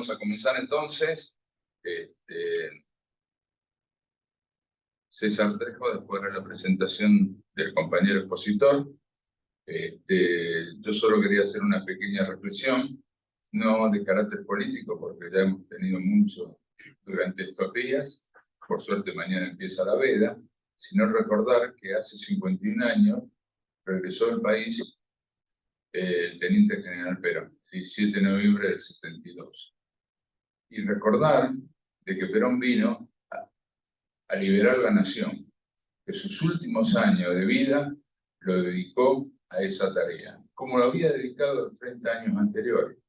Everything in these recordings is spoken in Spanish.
Vamos a comenzar entonces. César Trejo, después de la presentación del compañero expositor. Yo solo quería hacer una pequeña reflexión, no de carácter político, porque ya hemos tenido mucho durante estos días. Por suerte mañana empieza la veda, sino recordar que hace 51 años regresó al país el teniente general Perón, el 7 de noviembre del 72. Y recordar de que Perón vino a liberar la nación, que sus últimos años de vida lo dedicó a esa tarea, como lo había dedicado los 30 años anteriores.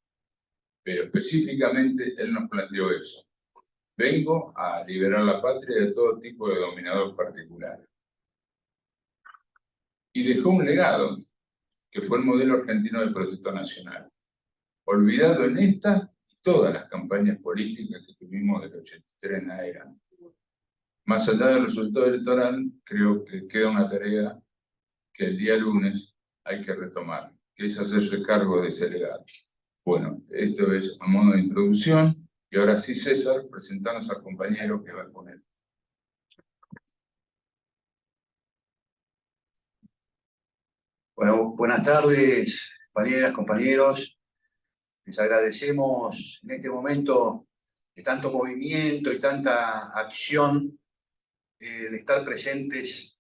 Pero específicamente él nos planteó eso: vengo a liberar la patria de todo tipo de dominador particular. Y dejó un legado, que fue el modelo argentino del proyecto nacional, olvidado en esta y todas las campañas políticas que tuvimos del 83 en adelante. Más allá del resultado electoral, creo que queda una tarea que el día lunes hay que retomar, que es hacerse cargo de ese legado. Bueno, esto es a modo de introducción, y ahora sí, César, presentanos al compañero que va a exponer. Bueno, buenas tardes, compañeras, compañeros. Les agradecemos en este momento de tanto movimiento y tanta acción, de estar presentes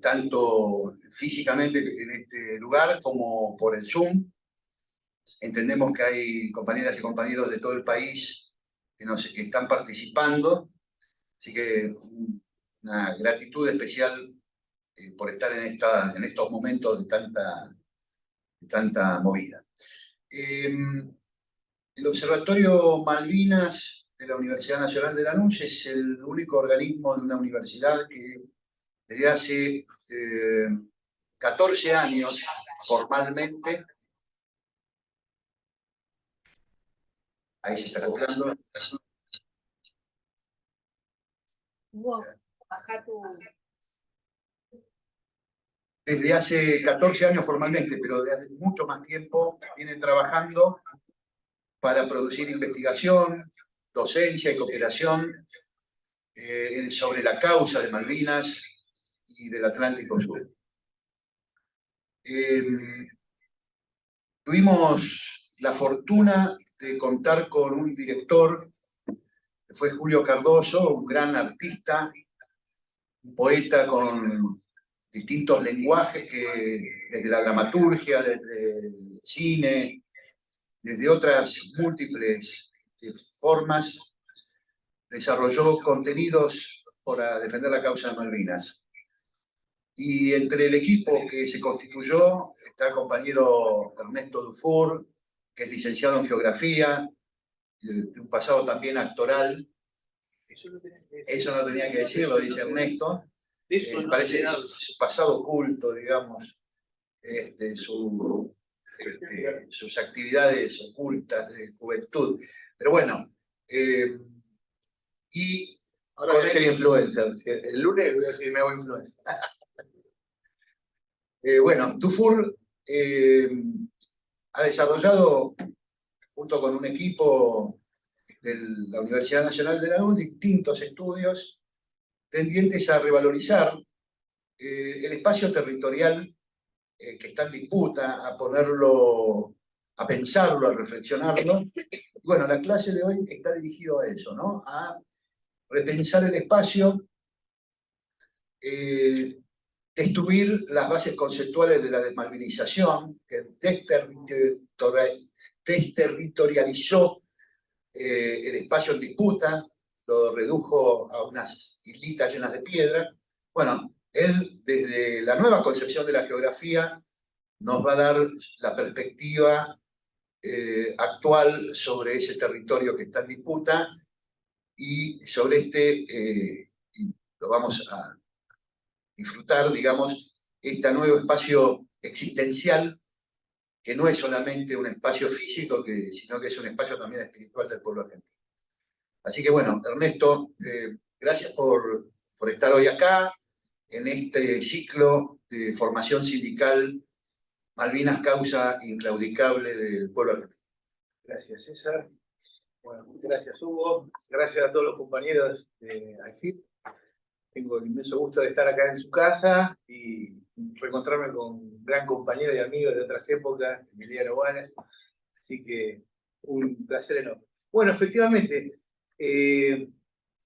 tanto físicamente en este lugar como por el Zoom. Entendemos que hay compañeras y compañeros de todo el país que están participando, así que una gratitud especial por estar en estos momentos de tanta movida. El Observatorio Malvinas de la Universidad Nacional de Lanús es el único organismo de una universidad que desde hace 14 años formalmente, ahí se está acoplando. Desde hace 14 años formalmente, pero desde mucho más tiempo vienen trabajando para producir investigación, docencia y cooperación sobre la causa de Malvinas y del Atlántico Sur. Tuvimos la fortuna de contar con un director, que fue Julio Cardoso, un gran artista, un poeta con distintos lenguajes, que desde la dramaturgia, desde el cine, desde otras múltiples formas, desarrolló contenidos para defender la causa de Malvinas. Y entre el equipo que se constituyó está el compañero Ernesto Dufour, que es licenciado en Geografía, de un pasado también actoral. Eso no tenía que decirlo, dice Ernesto. Parece su pasado oculto, digamos, sus actividades ocultas de juventud. Pero bueno, y ahora voy a ser influencer. El lunes voy a decir me hago influencer. Bueno, Dufour ha desarrollado, junto con un equipo de la Universidad Nacional de Lanús, distintos estudios tendientes a revalorizar el espacio territorial que está en disputa, a ponerlo, a pensarlo, a reflexionarlo. Bueno, la clase de hoy está dirigido a eso, ¿no? A repensar el espacio, destruir las bases conceptuales de la desmalvinización, que desterritorializó el espacio en disputa, lo redujo a unas islitas llenas de piedra. Bueno, él, desde la nueva concepción de la geografía, nos va a dar la perspectiva actual sobre ese territorio que está en disputa, y sobre lo vamos a disfrutar, digamos, este nuevo espacio existencial, que no es solamente un espacio físico, sino que es un espacio también espiritual del pueblo argentino. Así que bueno, Ernesto, gracias por estar hoy acá, en este ciclo de formación sindical Malvinas, causa inclaudicable del pueblo argentino. Gracias, César. Bueno, gracias Hugo, gracias a todos los compañeros de AIFIP. Tengo el inmenso gusto de estar acá en su casa y reencontrarme con un gran compañero y amigo de otras épocas, Emiliano Banes. Así que un placer enorme. Bueno, efectivamente,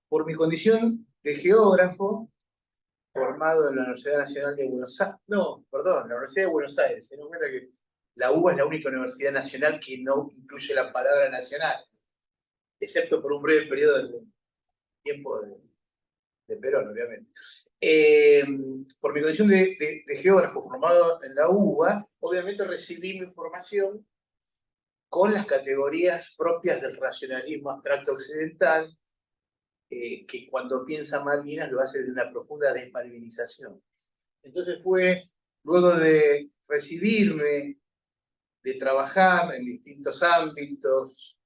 por mi condición de geógrafo, formado en la Universidad Nacional de Buenos Aires, no, perdón, la Universidad de Buenos Aires, se nos cuenta que la UBA es la única universidad nacional que no incluye la palabra nacional, excepto por un breve periodo de tiempo de Perón, obviamente. Por mi condición de geógrafo formado en la UBA, obviamente recibí mi formación con las categorías propias del racionalismo abstracto occidental, que cuando piensa Malvinas lo hace de una profunda desmalvinización. Entonces fue, luego de recibirme, de trabajar en distintos ámbitos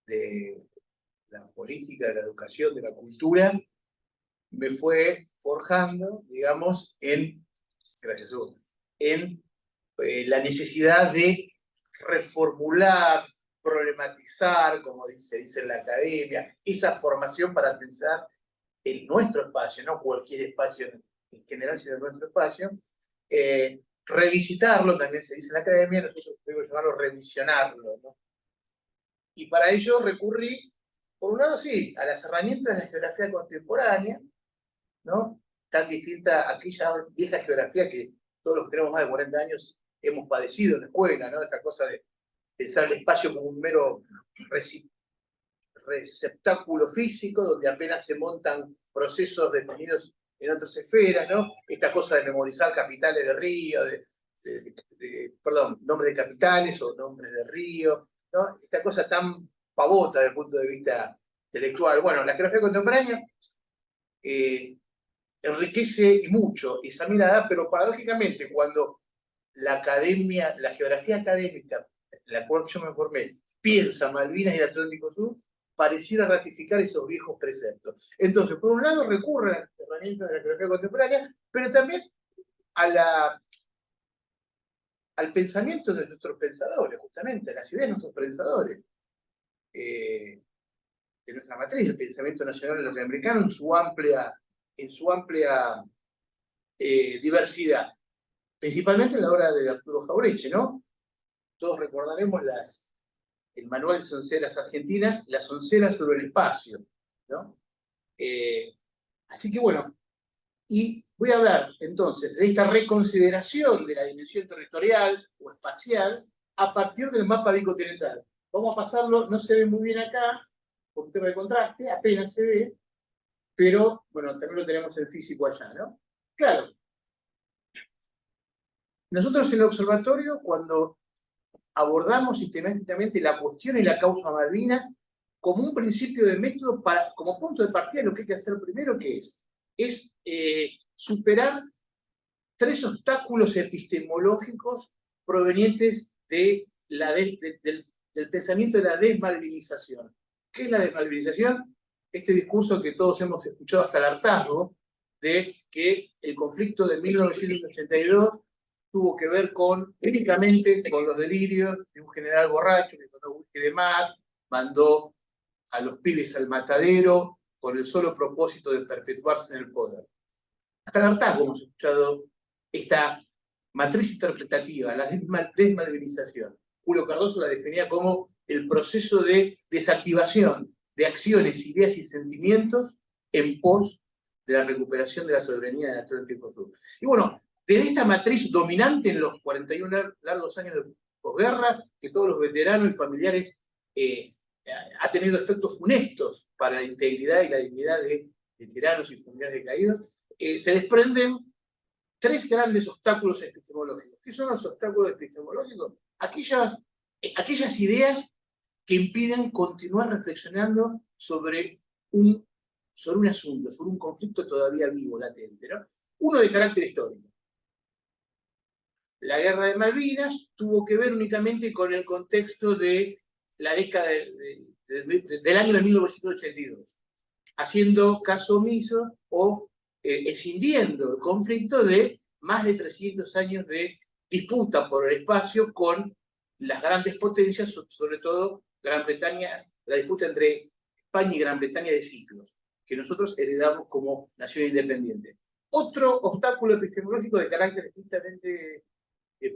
de la política, de la educación, de la cultura, me fue forjando, digamos, gracias Hugo, en la necesidad de reformular, problematizar, como dice en la academia, esa formación para pensar en nuestro espacio, no cualquier espacio en general, sino en nuestro espacio, revisitarlo, también se dice en la academia, nosotros debemos llamarlo revisionarlo, ¿no? Y para ello recurrí, por un lado, sí, a las herramientas de la geografía contemporánea, ¿no? Tan distinta a aquella vieja geografía que todos los que tenemos más de 40 años hemos padecido en la escuela, ¿no? Esta cosa de pensar el espacio como un mero receptáculo físico, donde apenas se montan procesos definidos en otras esferas, ¿no? Esta cosa de memorizar capitales de río, perdón, nombres de capitales o nombres de río, ¿no? Esta cosa tan pavota desde el punto de vista intelectual. Bueno, la geografía contemporánea enriquece y mucho esa mirada, pero paradójicamente cuando la academia, la geografía académica, en la cual yo me formé, piensa Malvinas y el Atlántico Sur, pareciera ratificar esos viejos preceptos. Entonces, por un lado recurre a las herramientas de la geografía contemporánea, pero también al pensamiento de nuestros pensadores, justamente, a las ideas de nuestros pensadores, de nuestra matriz, del pensamiento nacional norteamericano en su amplia diversidad, principalmente en la obra de Arturo Jauretche, ¿no? Todos recordaremos el manual de sonceras argentinas, las sonceras sobre el espacio, ¿no? Así que bueno, y voy a hablar entonces de esta reconsideración de la dimensión territorial o espacial a partir del mapa bicontinental. Vamos a pasarlo, no se ve muy bien acá, por un tema de contraste, apenas se ve, pero bueno, también lo tenemos en físico allá, ¿no? Claro. Nosotros en el observatorio, cuando abordamos sistemáticamente la cuestión y la causa Malvinas como un principio de método, como punto de partida, lo que hay que hacer primero, ¿qué es? Es superar 3 obstáculos epistemológicos provenientes del pensamiento de la desmalvinización. ¿Qué es la desmalvinización? Este discurso que todos hemos escuchado hasta el hartazgo, de que el conflicto de 1982 tuvo que ver únicamente con los delirios de un general borracho que tomó whisky de mar, mandó a los pibes al matadero con el solo propósito de perpetuarse en el poder. Hasta el hartazgo hemos escuchado esta matriz interpretativa, la desmalvinización. Julio Cardoso la definía como el proceso de desactivación de acciones, ideas y sentimientos en pos de la recuperación de la soberanía del Atlántico Sur. Y bueno, desde esta matriz dominante en los 41 largos años de posguerra, que todos los veteranos y familiares ha tenido efectos funestos para la integridad y la dignidad de veteranos y familiares de caídos, se desprenden 3 grandes obstáculos epistemológicos. ¿Qué son los obstáculos epistemológicos? Aquellas ideas que impiden continuar reflexionando sobre un asunto, sobre un conflicto todavía vivo, latente, ¿no? Uno de carácter histórico. La guerra de Malvinas tuvo que ver únicamente con el contexto de la década del año de 1982, haciendo caso omiso o escindiendo el conflicto de más de 300 años de disputa por el espacio con las grandes potencias, sobre todo Gran Bretaña, la disputa entre España y Gran Bretaña de siglos, que nosotros heredamos como nación independiente. Otro obstáculo epistemológico de carácter estrictamente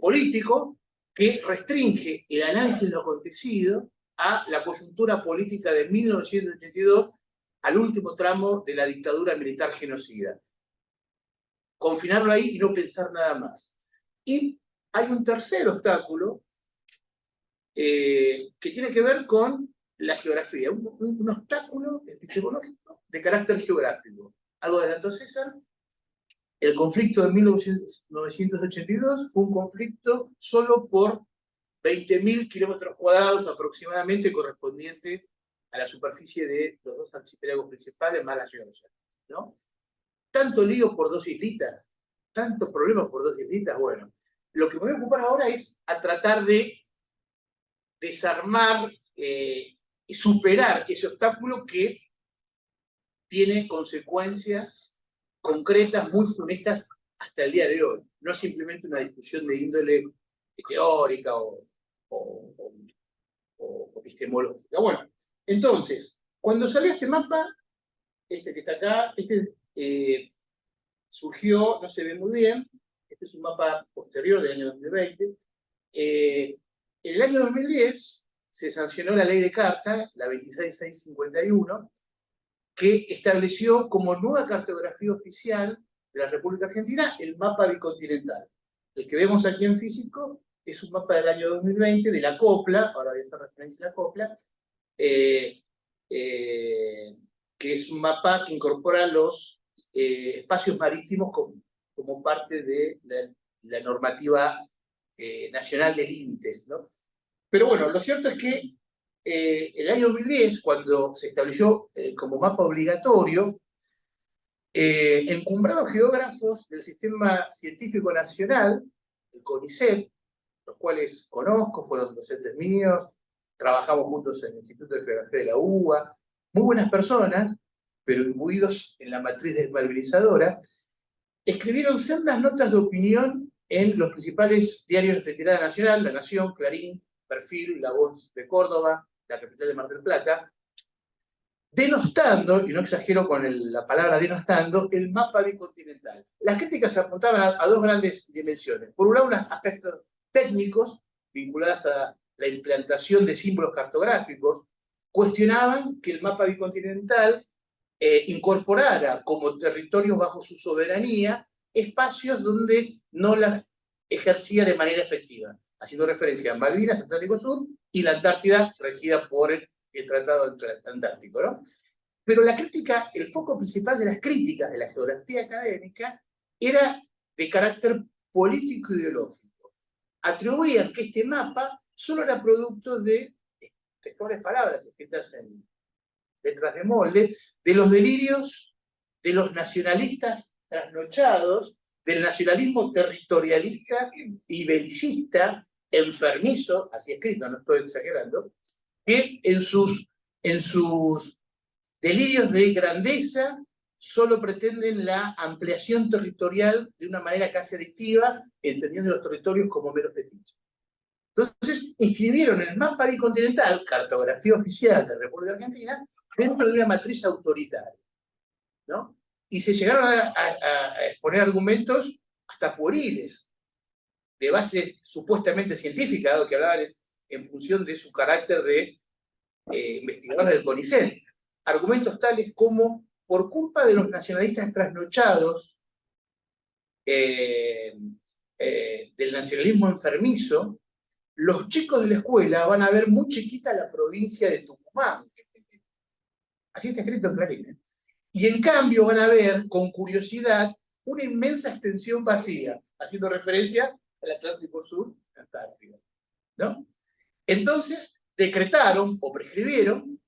político, que restringe el análisis de lo acontecido a la coyuntura política de 1982, al último tramo de la dictadura militar genocida. Confinarlo ahí y no pensar nada más. Y hay un tercer obstáculo que tiene que ver con la geografía, un obstáculo epistemológico de carácter geográfico. Algo adelantó César. El conflicto de 1982 fue un conflicto solo por 20.000 kilómetros cuadrados aproximadamente, correspondiente a la superficie de los dos archipiélagos principales, más la Georgia, ¿no? Tanto lío por dos islitas, tantos problemas por dos islitas. Bueno, lo que me voy a ocupar ahora es a tratar de desarmar y superar ese obstáculo que tiene consecuencias concretas, muy funestas hasta el día de hoy. No es simplemente una discusión de índole teórica o epistemológica. Bueno, entonces, cuando salió este mapa, este que está acá, surgió, no se ve muy bien, este es un mapa posterior del año 2020. En el año 2010 se sancionó la ley de Carta, la 26651, que estableció como nueva cartografía oficial de la República Argentina el mapa bicontinental. El que vemos aquí en físico es un mapa del año 2020 de la Copla, ahora voy a hacer referencia a la Copla, que es un mapa que incorpora los espacios marítimos como parte de la normativa nacional de límites, ¿no? Pero bueno, lo cierto es que el año 2010, cuando se estableció como mapa obligatorio, encumbrados geógrafos del Sistema Científico Nacional, el CONICET, los cuales conozco, fueron docentes míos, trabajamos juntos en el Instituto de Geografía de la UBA, muy buenas personas, pero imbuidos en la matriz desmalvinizadora, escribieron sendas notas de opinión en los principales diarios de tirada nacional, La Nación, Clarín, Perfil, La Voz de Córdoba, La Capital de Mar del Plata, denostando, y no exagero con la palabra denostando, el mapa bicontinental. Las críticas apuntaban a dos grandes dimensiones. Por un lado, unos aspectos técnicos vinculados a la implantación de símbolos cartográficos, cuestionaban que el mapa bicontinental incorporara como territorios bajo su soberanía espacios donde no las ejercía de manera efectiva, haciendo referencia a Malvinas, Atlántico Sur, y la Antártida, regida por el Tratado Antártico, ¿no? Pero la crítica, el foco principal de las críticas de la geografía académica era de carácter político-ideológico. Atribuían que este mapa solo era producto de textuales palabras escritas en letras de molde, de los delirios de los nacionalistas trasnochados, del nacionalismo territorialista y belicista, enfermizo, así escrito, no estoy exagerando, que en sus delirios de grandeza solo pretenden la ampliación territorial de una manera casi adictiva, entendiendo los territorios como meros fetiches. Entonces, inscribieron el mapa bicontinental, cartografía oficial de la República Argentina, dentro de una matriz autoritaria, ¿no? Y se llegaron a exponer argumentos hasta pueriles, de base supuestamente científica, dado que hablaban en función de su carácter de investigadores del CONICET. Argumentos tales como, por culpa de los nacionalistas trasnochados, del nacionalismo enfermizo, los chicos de la escuela van a ver muy chiquita la provincia de Tucumán. Así está escrito en Clarín, ¿eh? Y en cambio van a ver, con curiosidad, una inmensa extensión vacía, haciendo referencia al Atlántico Sur, Antártida, ¿no? Entonces, decretaron o prescribieron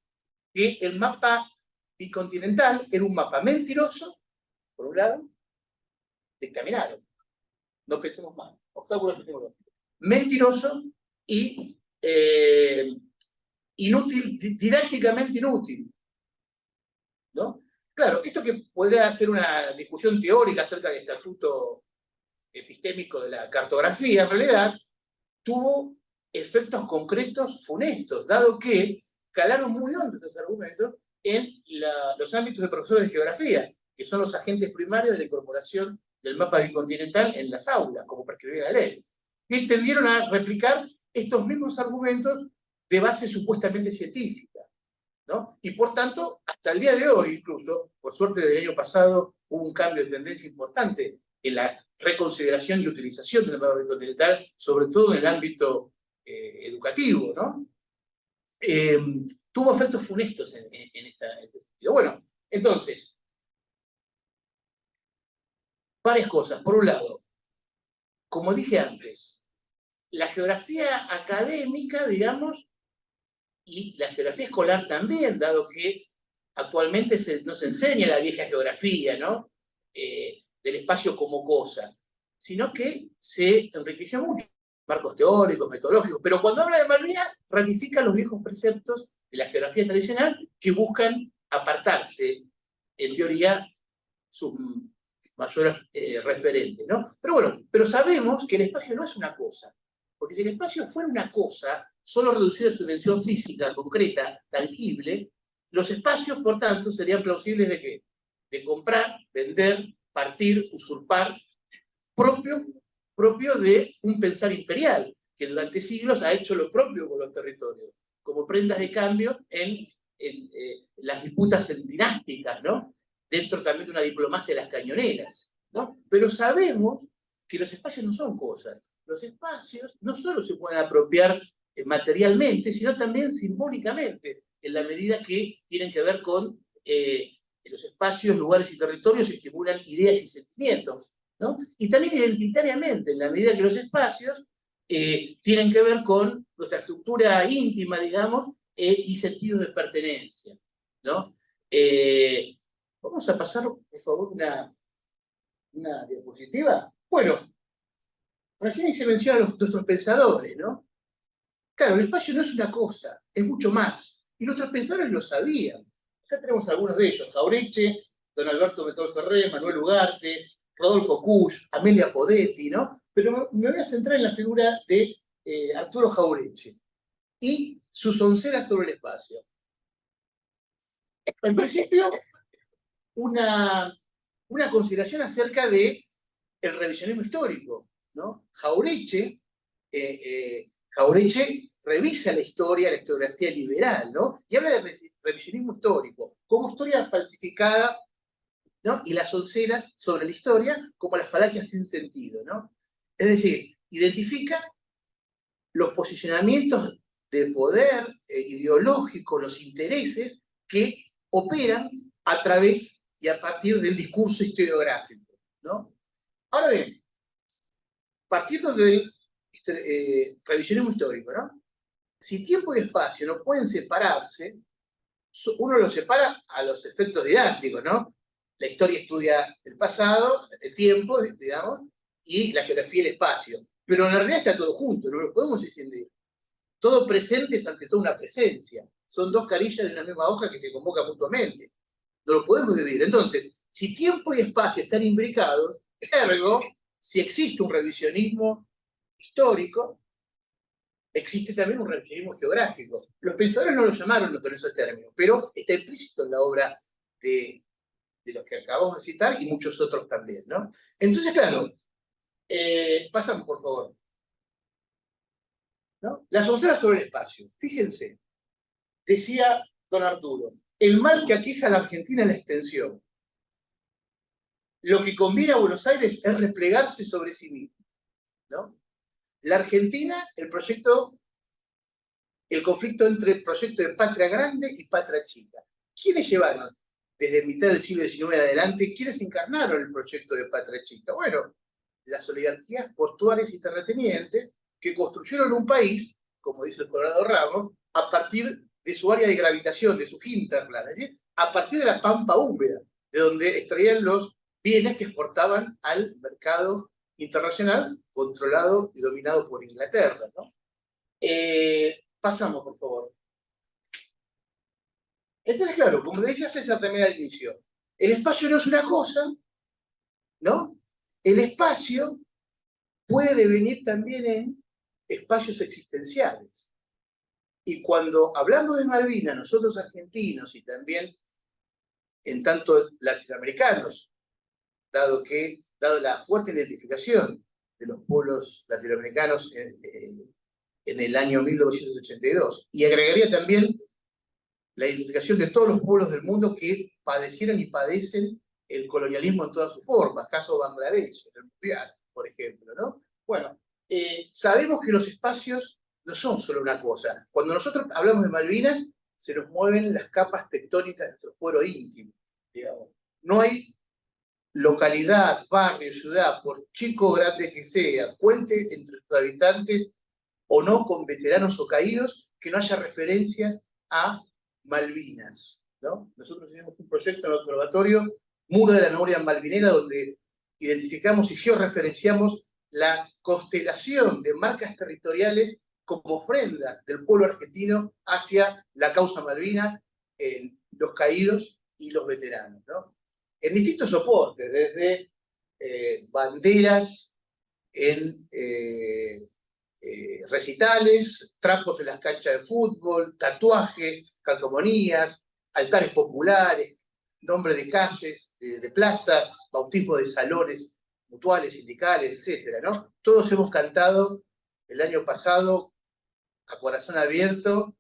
que el mapa bicontinental era un mapa mentiroso, por un lado, dictaminaron, no pensemos mal, obstáculos epistemológicos, mentiroso y inútil, didácticamente inútil, ¿no? Claro, esto que podría ser una discusión teórica acerca del estatuto epistémico de la cartografía, en realidad tuvo efectos concretos funestos, dado que calaron muy hondo estos argumentos en los ámbitos de profesores de geografía, que son los agentes primarios de la incorporación del mapa bicontinental en las aulas, como prescribía la ley. Y tendieron a replicar estos mismos argumentos de base supuestamente científica, ¿no? Y por tanto, hasta el día de hoy, incluso, por suerte desde el año pasado, hubo un cambio de tendencia importante en la reconsideración y utilización del mapa bicontinental, sobre todo en el ámbito educativo, ¿no? Tuvo efectos funestos en este sentido. Bueno, entonces, varias cosas. Por un lado, como dije antes, la geografía académica, digamos, y la geografía escolar también, dado que actualmente nos enseña la vieja geografía, ¿no? Del espacio como cosa, sino que se enriqueció mucho, marcos teóricos, metodológicos, pero cuando habla de Malvinas, ratifica los viejos preceptos de la geografía tradicional que buscan apartarse, en teoría, sus mayores referentes, ¿no? Pero bueno, pero sabemos que el espacio no es una cosa, porque si el espacio fuera una cosa, solo reducido a su dimensión física, concreta, tangible, los espacios, por tanto, serían plausibles ¿de qué? De comprar, vender, partir, usurpar, propio de un pensar imperial, que durante siglos ha hecho lo propio con los territorios, como prendas de cambio en las disputas dinásticas, ¿no? Dentro también de una diplomacia de las cañoneras, ¿no? Pero sabemos que los espacios no son cosas. Los espacios no solo se pueden apropiar materialmente, sino también simbólicamente, en la medida que tienen que ver con los espacios, lugares y territorios estimulan ideas y sentimientos, ¿no? Y también identitariamente, en la medida que los espacios tienen que ver con nuestra estructura íntima, digamos, y sentidos de pertenencia, ¿no? Vamos a pasar, por favor, una diapositiva. Bueno, recién se mencionan nuestros pensadores, ¿no? Claro, el espacio no es una cosa, es mucho más. Y nuestros pensadores lo sabían. Acá tenemos algunos de ellos: Jauretche, don Alberto Metol Ferré, Manuel Ugarte, Rodolfo Kusch, Amelia Podetti, ¿no? Pero me voy a centrar en la figura de Arturo Jauretche y sus onceras sobre el espacio. En principio, una consideración acerca de el revisionismo histórico, ¿no? Jauretche revisa la historiografía liberal, ¿no? Y habla de revisionismo histórico, como historia falsificada, ¿no? Y las onceras sobre la historia como las falacias sin sentido, ¿no? Es decir, identifica los posicionamientos de poder ideológico, los intereses que operan a través y a partir del discurso historiográfico, ¿no? Ahora bien, partiendo del revisionismo histórico, ¿no? Si tiempo y espacio no pueden separarse, uno los separa a los efectos didácticos, ¿no? La historia estudia el pasado, el tiempo, digamos, y la geografía el espacio. Pero en realidad está todo junto, no lo podemos escindir. Todo presente es ante todo una presencia. Son dos carillas de una misma hoja que se convocan mutuamente. No lo podemos dividir. Entonces, si tiempo y espacio están imbricados, ergo, si existe un revisionismo histórico, existe también un revisionismo geográfico. Los pensadores no lo llamaron con esos términos, pero está implícito en la obra de los que acabamos de citar y muchos otros también, ¿no? Entonces, claro, pasamos, por favor, ¿no? Las onceras sobre el espacio. Fíjense, decía don Arturo, el mal que aqueja a la Argentina es la extensión. Lo que conviene a Buenos Aires es replegarse sobre sí mismo, ¿no? La Argentina, el conflicto entre el proyecto de patria grande y patria chica. ¿Quiénes llevaron desde mitad del siglo XIX en adelante? ¿Quiénes encarnaron el proyecto de patria chica? Bueno, las oligarquías portuarias y terratenientes que construyeron un país, como dice el Colorado Ramos, a partir de su área de gravitación, de su hinterland, es decir, a partir de la pampa húmeda, de donde extraían los bienes que exportaban al mercado internacional, controlado y dominado por Inglaterra, ¿no? Pasamos, por favor. Entonces, claro, como decía César también al inicio, el espacio no es una cosa, ¿no? El espacio puede devenir también en espacios existenciales. Y cuando hablamos de Malvinas, nosotros argentinos y también en tanto latinoamericanos, dado la fuerte identificación de los pueblos latinoamericanos en el año 1982, y agregaría también la identificación de todos los pueblos del mundo que padecieron y padecen el colonialismo en todas sus formas, caso Bangladesh, en el Mundial, por ejemplo, ¿no? Bueno, sabemos que los espacios no son solo una cosa. Cuando nosotros hablamos de Malvinas, se nos mueven las capas tectónicas de nuestro fuero íntimo, digamos. No hay localidad, barrio, ciudad, por chico o grande que sea, cuente entre sus habitantes o no con veteranos o caídos, que no haya referencias a Malvinas, ¿no? Nosotros tenemos un proyecto en el observatorio, Muro de la Memoria Malvinera, donde identificamos y georreferenciamos la constelación de marcas territoriales como ofrendas del pueblo argentino hacia la causa Malvina, los caídos y los veteranos, ¿no? En distintos soportes, desde banderas en recitales, trapos en las canchas de fútbol, tatuajes, calcomanías, altares populares, nombres de calles, de plaza, bautismo de salones mutuales, sindicales, etc., ¿no? Todos hemos cantado el año pasado a corazón abierto,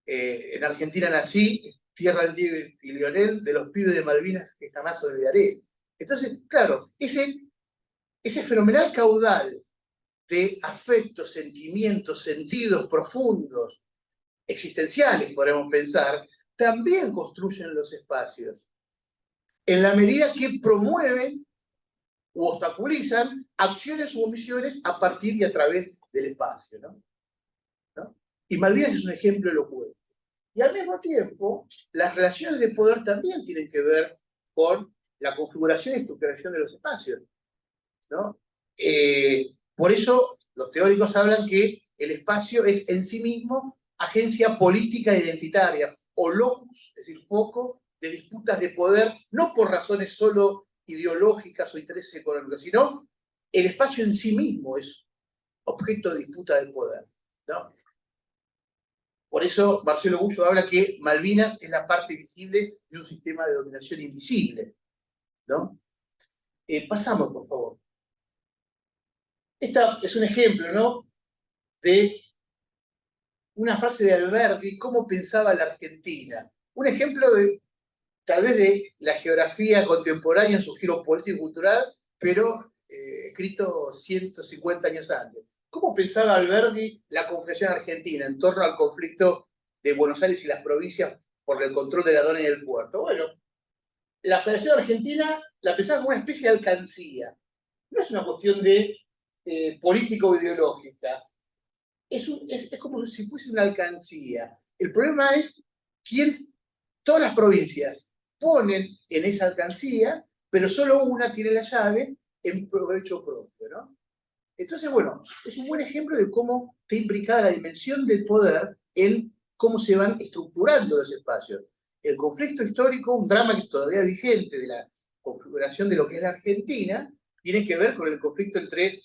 en Argentina nací, tierra de Diego y Lionel, de los pibes de Malvinas que jamás olvidaré. Entonces, claro, ese fenomenal caudal de afectos, sentimientos, sentidos profundos, existenciales, podemos pensar, también construyen los espacios, en la medida que promueven u obstaculizan acciones u omisiones a partir y a través del espacio, ¿no? Y Malvinas es un ejemplo elocuente. Y al mismo tiempo, las relaciones de poder también tienen que ver con la configuración y estructuración de los espacios, ¿no? Por eso los teóricos hablan que el espacio es en sí mismo agencia política identitaria, o locus, es decir, foco de disputas de poder, no por razones solo ideológicas o intereses económicos, sino el espacio en sí mismo es objeto de disputa de poder, ¿no? Por eso Marcelo Gullo habla que Malvinas es la parte visible de un sistema de dominación invisible, ¿no? Pasamos, por favor. Esta es un ejemplo, ¿no?, de una frase de Alberdi, cómo pensaba la Argentina. Un ejemplo de, tal vez, de la geografía contemporánea en su giro político y cultural, pero escrito 150 años antes. ¿Cómo pensaba Alberdi la Confederación Argentina en torno al conflicto de Buenos Aires y las provincias por el control de la aduana y el puerto? Bueno, la Federación Argentina la pensaba como una especie de alcancía. No es una cuestión de política o ideológica. Es como si fuese una alcancía. El problema es quién, todas las provincias ponen en esa alcancía, pero solo una tiene la llave en provecho propio, ¿no? Entonces, bueno, es un buen ejemplo de cómo está implicada la dimensión del poder en cómo se van estructurando los espacios. El conflicto histórico, un drama que todavía es vigente de la configuración de lo que es la Argentina, tiene que ver con el conflicto entre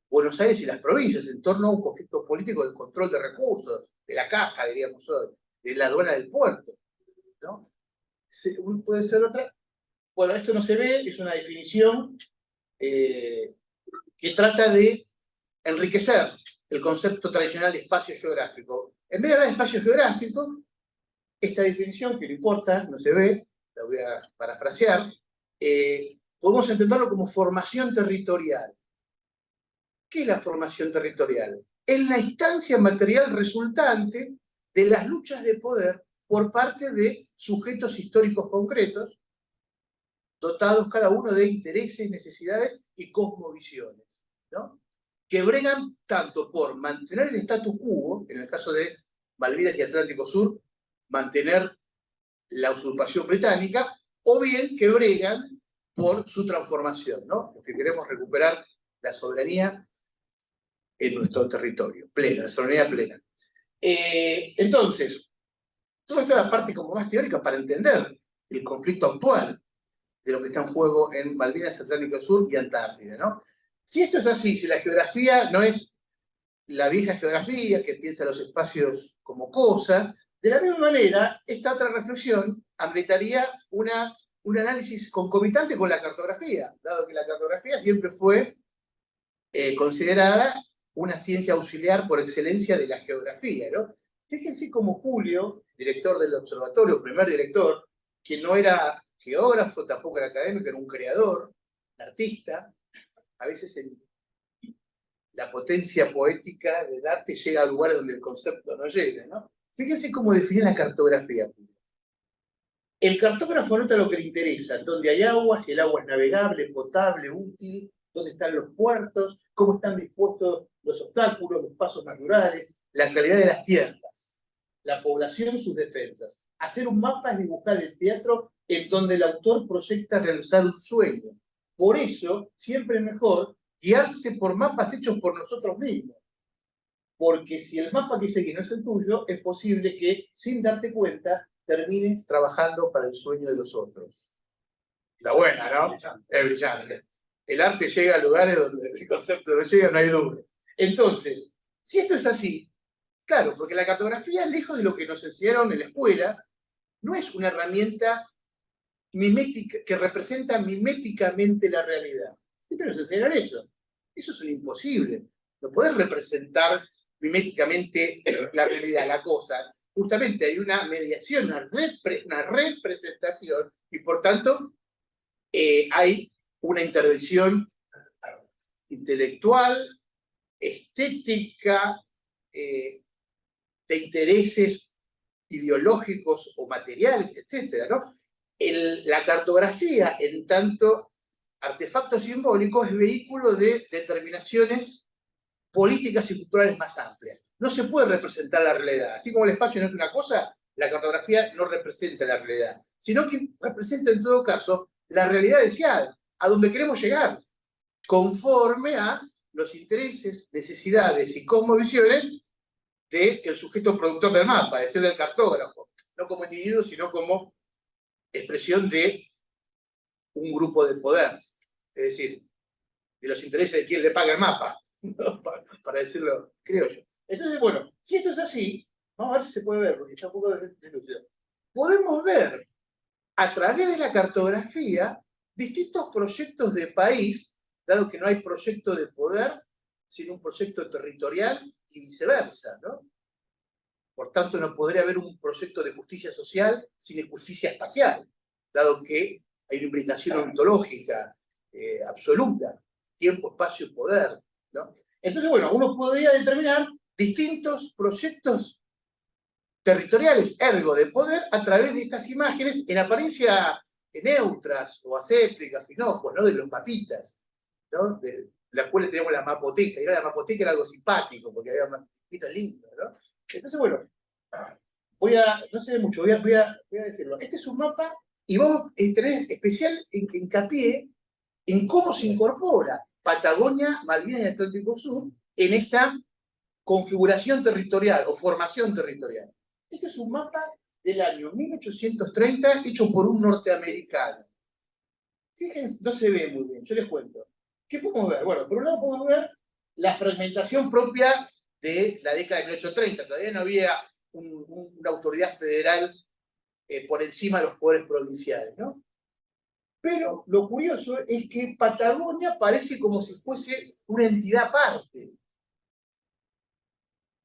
Buenos Aires y las provincias, en torno a un conflicto político del control de recursos, de la caja, diríamos hoy, de la aduana del puerto, ¿no? ¿Puede ser otra? Bueno, esto no se ve, es una definición que trata de enriquecer el concepto tradicional de espacio geográfico. En vez de hablar de espacio geográfico, esta definición, que no importa, no se ve, la voy a parafrasear, podemos entenderlo como formación territorial. ¿Qué es la formación territorial? Es la instancia material resultante de las luchas de poder por parte de sujetos históricos concretos, dotados cada uno de intereses, necesidades y cosmovisiones, ¿no?, que bregan tanto por mantener el status quo, en el caso de Malvinas y Atlántico Sur, mantener la usurpación británica, o bien que bregan por su transformación, ¿no?, porque queremos recuperar la soberanía en nuestro territorio, plena, la soberanía plena. Entonces, toda esta es la parte como más teórica para entender el conflicto actual de lo que está en juego en Malvinas, Atlántico Sur y Antártida, ¿no? Si esto es así, si la geografía no es la vieja geografía que piensa los espacios como cosas. De la misma manera, esta otra reflexión ameritaría un análisis concomitante con la cartografía, dado que la cartografía siempre fue considerada una ciencia auxiliar por excelencia de la geografía, ¿no? Fíjense cómo Julio, director del observatorio, primer director, que no era geógrafo, tampoco era académico, era un creador, un artista, a veces la potencia poética del arte llega a lugares donde el concepto no llega, ¿no? Fíjense cómo define la cartografía. El cartógrafo anota lo que le interesa, dónde hay agua, si el agua es navegable, potable, útil, dónde están los puertos, cómo están dispuestos los obstáculos, los pasos naturales, la calidad de las tierras, la población, sus defensas. Hacer un mapa es dibujar el teatro en donde el autor proyecta realizar un sueño. Por eso, siempre es mejor guiarse por mapas hechos por nosotros mismos. Porque si el mapa que seguís no es el tuyo, es posible que, sin darte cuenta, termines trabajando para el sueño de los otros. La buena, ¿no? Es brillante. El arte llega a lugares donde el concepto no llega, no hay duda. Entonces, si esto es así, claro, porque la cartografía, lejos de lo que nos enseñaron en la escuela, no es una herramienta mimética, que representa miméticamente la realidad. Siempre nos enseñaron eso. Eso es un imposible. No podés representar miméticamente la realidad, la cosa. Justamente hay una mediación, una representación, y por tanto hay una intervención intelectual, estética, de intereses ideológicos o materiales, etc., ¿no? La cartografía, en tanto artefacto simbólico, es vehículo de determinaciones políticas y culturales más amplias. No se puede representar la realidad. Así como el espacio no es una cosa, la cartografía no representa la realidad, sino que representa en todo caso la realidad deseada, a donde queremos llegar, conforme a los intereses, necesidades y cosmovisiones del sujeto productor del mapa, es decir, del cartógrafo, no como individuo, sino como expresión de un grupo de poder, es decir, de los intereses de quien le paga el mapa, ¿no? para decirlo, creo yo. Entonces, bueno, si esto es así, vamos a ver si se puede ver, porque ya un poco de ilusión. Podemos ver a través de la cartografía distintos proyectos de país, dado que no hay proyecto de poder, sino un proyecto territorial y viceversa, ¿no? Por tanto, no podría haber un proyecto de justicia social sin justicia espacial, dado que hay una implicación ontológica absoluta, tiempo, espacio, poder, ¿no? Entonces, bueno, uno podría determinar distintos proyectos territoriales, ergo de poder, a través de estas imágenes, en apariencia neutras o asépticas, inocuas, ¿no? De los mapitas, ¿no? De la cual tenemos la mapoteca, y la mapoteca era algo simpático, porque había mapitas lindos, ¿no? Entonces, bueno, no se ve mucho, voy a decirlo. Este es un mapa, y vamos a tener especial hincapié en cómo se incorpora Patagonia, Malvinas y Atlántico Sur en esta configuración territorial o formación territorial. Este es un mapa del año 1830 hecho por un norteamericano. Fíjense, no se ve muy bien, yo les cuento. ¿Qué podemos ver? Bueno, por un lado podemos ver la fragmentación propia de la década de 1830. Todavía no había una autoridad federal por encima de los poderes provinciales, ¿no? Pero lo curioso es que Patagonia parece como si fuese una entidad aparte.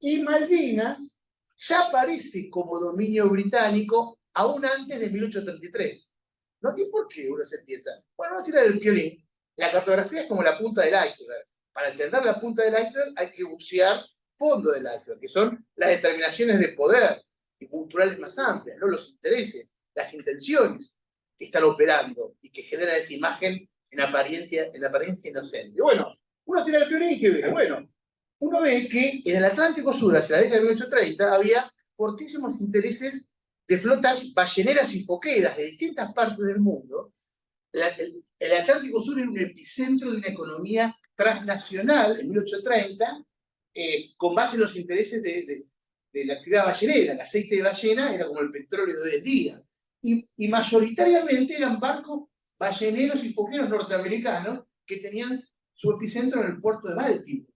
Y Malvinas ya aparece como dominio británico aún antes de 1833. ¿No? ¿Y por qué uno se piensa? Bueno, no tira del piolín. La cartografía es como la punta del iceberg. Para entender la punta del iceberg hay que bucear fondo del iceberg, que son las determinaciones de poder y culturales más amplias, ¿no? Los intereses, las intenciones que están operando y que generan esa imagen en apariencia inocente. Y bueno, uno tira el piolín y ¿qué ve? Bueno, uno ve que en el Atlántico Sur, hacia la década de 1830, había fortísimos intereses de flotas balleneras y foqueras de distintas partes del mundo. El Atlántico Sur era un epicentro de una economía transnacional en 1830, con base en los intereses de la actividad ballenera. El aceite de ballena era como el petróleo de hoy en día. Y mayoritariamente eran barcos balleneros y foqueros norteamericanos que tenían su epicentro en el puerto de Baltimore.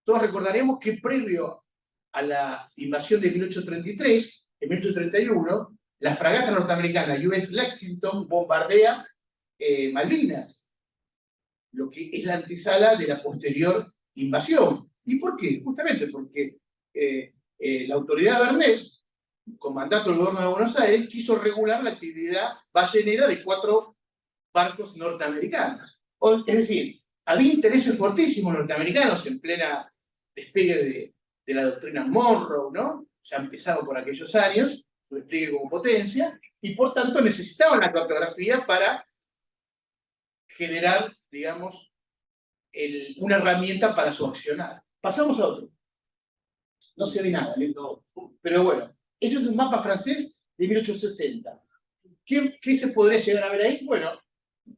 Todos recordaremos que previo a la invasión de 1833, en 1831, la fragata norteamericana US Lexington bombardea Malvinas, lo que es la antesala de la posterior invasión. ¿Y por qué? Justamente porque la autoridad de Bernet, con mandato del gobierno de Buenos Aires, quiso regular la actividad ballenera de 4 barcos norteamericanos. Es decir, había intereses fortísimos norteamericanos en plena despegue de la doctrina Monroe, ¿no? Ya empezado por aquellos años, su despliegue como potencia, y por tanto necesitaban la cartografía para generar, digamos, una herramienta para su accionar. Pasamos a otro. No se ve nada, ¿no? Pero bueno, eso es un mapa francés de 1860. ¿Qué se podría llegar a ver ahí? Bueno,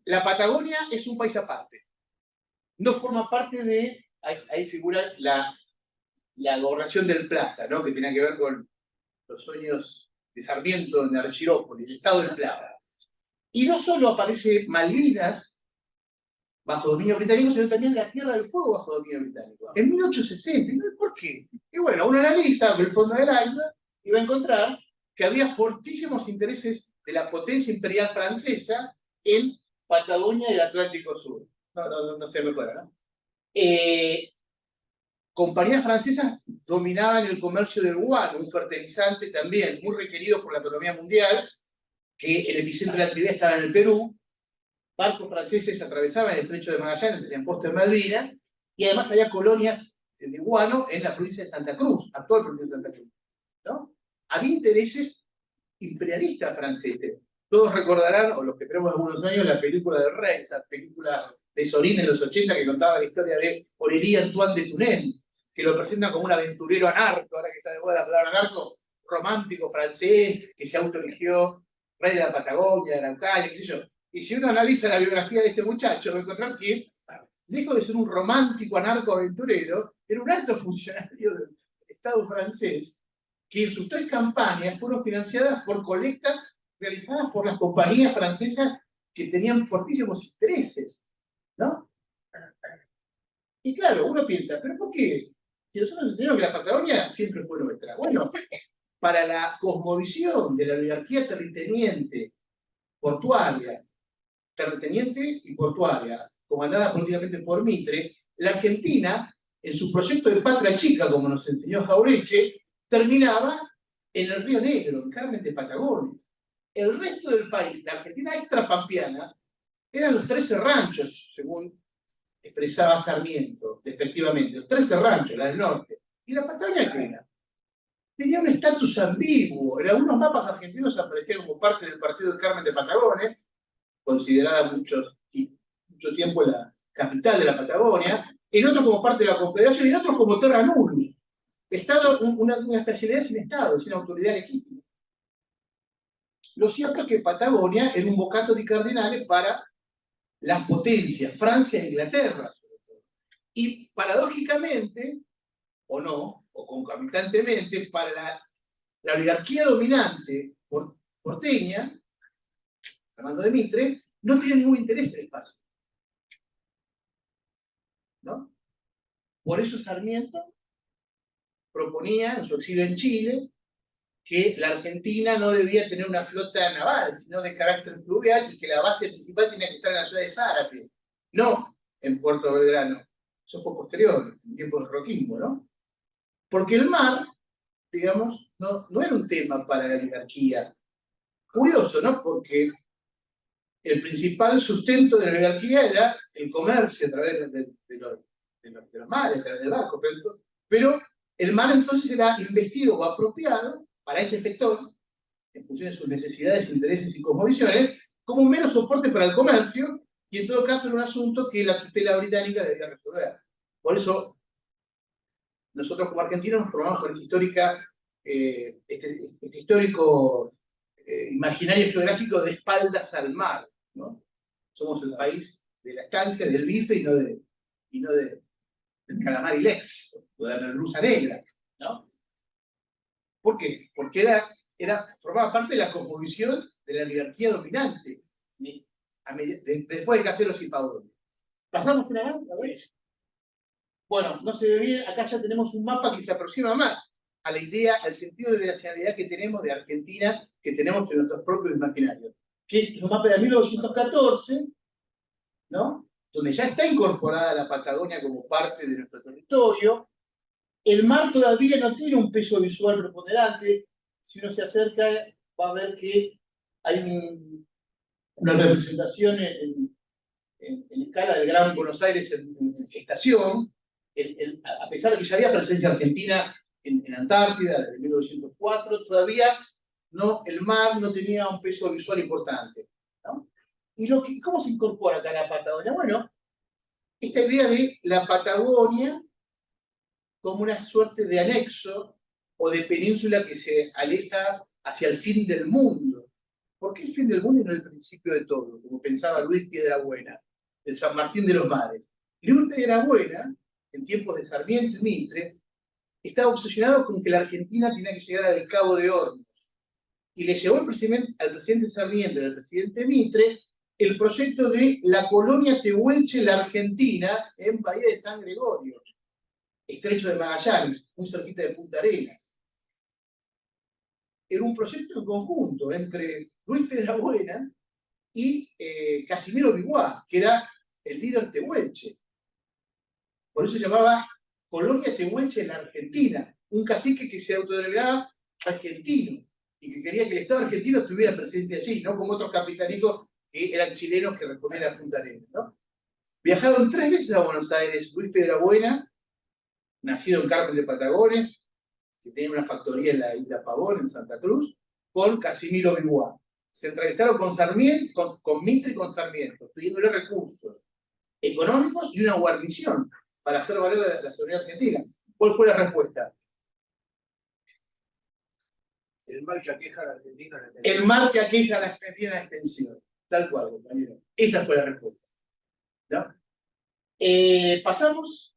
la Patagonia es un país aparte. No forma parte de... Ahí figura la gobernación del Plata, ¿no? Que tiene que ver con los sueños de Sarmiento en Archirópolis, el estado del Plata. Y no solo aparece Malvinas bajo dominio británico, sino también la Tierra del Fuego bajo dominio británico. En 1860. ¿Por qué? Y bueno, uno analiza el fondo del iceberg y va a encontrar que había fortísimos intereses de la potencia imperial francesa en Patagonia y el Atlántico Sur. No se me acuerda, ¿no? Compañías francesas dominaban el comercio del guano, un fertilizante también muy requerido por la economía mundial, que el epicentro de la actividad estaba en el Perú. Barcos franceses atravesaban el estrecho de Magallanes en Costa de Malvinas, y además había colonias de guano en la provincia de Santa Cruz, actual provincia de Santa Cruz, ¿no? Había intereses imperialistas franceses. Todos recordarán, o los que tenemos algunos años, la película de Rey, esa película de Sorin en los 80 que contaba la historia de Aurélie Antoine de Touraine, que lo presenta como un aventurero anarco, ahora que está de moda la palabra anarco, romántico francés, que se autoeligió rey de la Patagonia, de la Araucaria, qué sé yo. Y si uno analiza la biografía de este muchacho, va a encontrar que, lejos de ser un romántico anarco-aventurero, era un alto funcionario del Estado francés, que en sus 3 campañas fueron financiadas por colectas realizadas por las compañías francesas que tenían fortísimos intereses, ¿no? Y claro, uno piensa, ¿pero por qué? Si nosotros enseñamos que la Patagonia siempre fue nuestra. Bueno, para la cosmovisión de la oligarquía terrateniente, portuaria, terrateniente y portuaria, comandada políticamente por Mitre, la Argentina, en su proyecto de patria chica, como nos enseñó Jaureche, terminaba en el Río Negro, en Carmen de Patagonia. El resto del país, la Argentina extrapampeana, eran los 13 ranchos, según expresaba Sarmiento, despectivamente, los 13 ranchos, la del norte. ¿Y la Patagonia qué era? Tenía un estatus ambiguo. En algunos mapas argentinos aparecía como parte del partido de Carmen de Patagones, considerada mucho tiempo la capital de la Patagonia, en otros como parte de la Confederación y en otros como terra nullius. Estado, una especialidad sin Estado, sin autoridad legítima. Lo cierto es que Patagonia era un bocato di cardinale para las potencias, Francia e Inglaterra, sobre todo. Y paradójicamente, o no, o concomitantemente, para la oligarquía dominante porteña, Armando de Mitre, no tiene ningún interés en el espacio, ¿no? Por eso Sarmiento proponía, en su exilio en Chile, que la Argentina no debía tener una flota naval, sino de carácter fluvial, y que la base principal tenía que estar en la ciudad de Zárate, no en Puerto Belgrano. Eso fue posterior, en tiempos de roquismo, ¿no? Porque el mar, digamos, no era un tema para la oligarquía. Curioso, ¿no? Porque el principal sustento de la oligarquía era el comercio a través de los mares, a través del barco. Pero el mar entonces era investido o apropiado para este sector, en función de sus necesidades, intereses y cosmovisiones, como un mero soporte para el comercio, y en todo caso era un asunto que la tutela británica debía resolver. Por eso, nosotros como argentinos nos formamos con este histórico imaginario geográfico de espaldas al mar, ¿no? Somos el país de la estancia, del bife y no del calamar y lex, o de la merluza negra, ¿no? ¿Por qué? Porque formaba parte de la cosmovisión de la oligarquía dominante, después de Caseros y Paoli. ¿Pasamos una vez? Bueno, no se ve bien, acá ya tenemos un mapa que se aproxima más a la idea, al sentido de nacionalidad que tenemos de Argentina, que tenemos en nuestros propios imaginarios, que es un mapa de 1914, ¿no? Donde ya está incorporada la Patagonia como parte de nuestro territorio. El mar todavía no tiene un peso visual preponderante. Si uno se acerca, va a ver que hay una representación en escala del Gran Buenos Aires en gestación, a pesar de que ya había presencia argentina en Antártida desde 1904, todavía el mar no tenía un peso visual importante, ¿no? ¿Y cómo se incorpora acá la Patagonia? Bueno, esta idea de la Patagonia como una suerte de anexo o de península que se aleja hacia el fin del mundo. ¿Por qué el fin del mundo y no el principio de todo? Como pensaba Luis Piedrabuena, el San Martín de los Mares. Luis Piedrabuena, en tiempos de Sarmiento y Mitre, estaba obsesionado con que la Argentina tenía que llegar al Cabo de Hornos. Y le llevó al presidente Sarmiento y al presidente Mitre el proyecto de la colonia Tehuelche, la Argentina, en Bahía de San Gregorio, Estrecho de Magallanes, muy cerquita de Punta Arenas. Era un proyecto en conjunto entre Luis Piedrabuena y Casimiro Biguá, que era el líder tehuelche. Por eso se llamaba Colonia Tehuelche en la Argentina, un cacique que se autodenominaba argentino y que quería que el Estado argentino tuviera presencia allí, no como otros capitanicos que eran chilenos que respondían a Punta Arenas, ¿no? Viajaron 3 veces a Buenos Aires Luis Piedrabuena, nacido en Carmen de Patagones, que tenía una factoría en la isla Pavón, en Santa Cruz, con Casimiro Biguá. Se entrevistaron con Sarmiento, con Mitre y con Sarmiento, pidiéndole recursos económicos y una guarnición para hacer valer la soberanía argentina. ¿Cuál fue la respuesta? El mal que aqueja a la Argentina. El mal que aqueja a la Argentina en la extensión. Tal cual, compañero. Esa fue la respuesta, ¿no? Pasamos.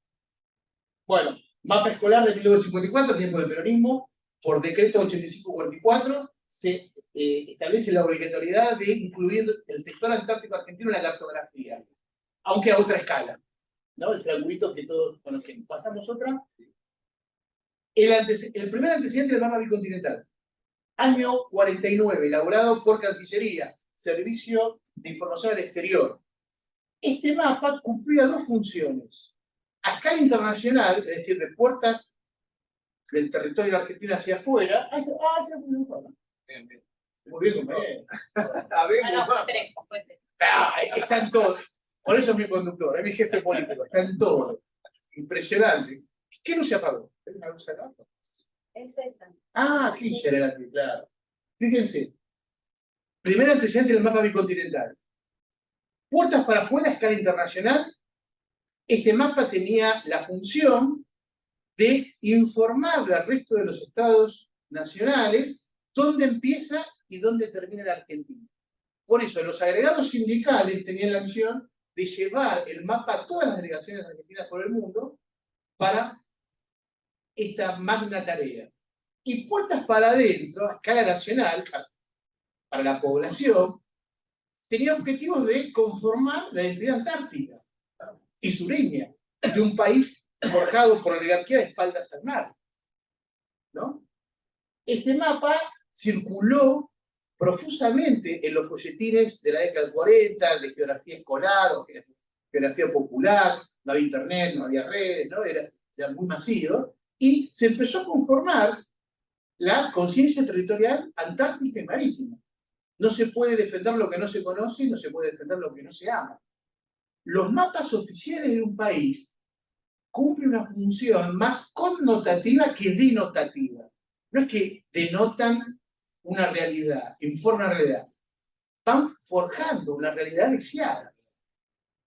Bueno, mapa escolar de 1954, tiempo del peronismo, por decreto 8544, se establece la obligatoriedad de incluir el sector antártico argentino en la cartografía, aunque a otra escala, ¿no? El triangulito que todos conocemos. Pasamos otra. El primer antecedente del mapa bicontinental, año 49, elaborado por Cancillería, Servicio de Información al Exterior. Este mapa cumplía 2 funciones. A escala internacional, es decir, de puertas del territorio argentino hacia afuera. Muy bien, compañero. Está en todo. Por eso es mi conductor, es mi jefe político, está en todo. Impresionante. ¿Qué luz se apagó? ¿Hay una luz acá? Es esa. Ah, Kirchner era aquí, claro. Fíjense. Primer antecedente del mapa bicontinental. Puertas para afuera a escala internacional. Este mapa tenía la función de informarle al resto de los estados nacionales dónde empieza y dónde termina la Argentina. Por eso, los agregados sindicales tenían la misión de llevar el mapa a todas las delegaciones argentinas por el mundo para esta magna tarea. Y puertas para adentro, a escala nacional, para la población, tenía objetivos de conformar la identidad antártica y sureña de un país forjado por la oligarquía de espaldas al mar, ¿no? Este mapa circuló profusamente en los folletines de la década del 40, de geografía escolar, o geografía popular, no había internet, no había redes, ¿no? Era muy masivo, y se empezó a conformar la conciencia territorial antártica y marítima. No se puede defender lo que no se conoce y no se puede defender lo que no se ama. Los mapas oficiales de un país cumplen una función más connotativa que denotativa. No es que denotan una realidad, informan una realidad. Van forjando una realidad deseada.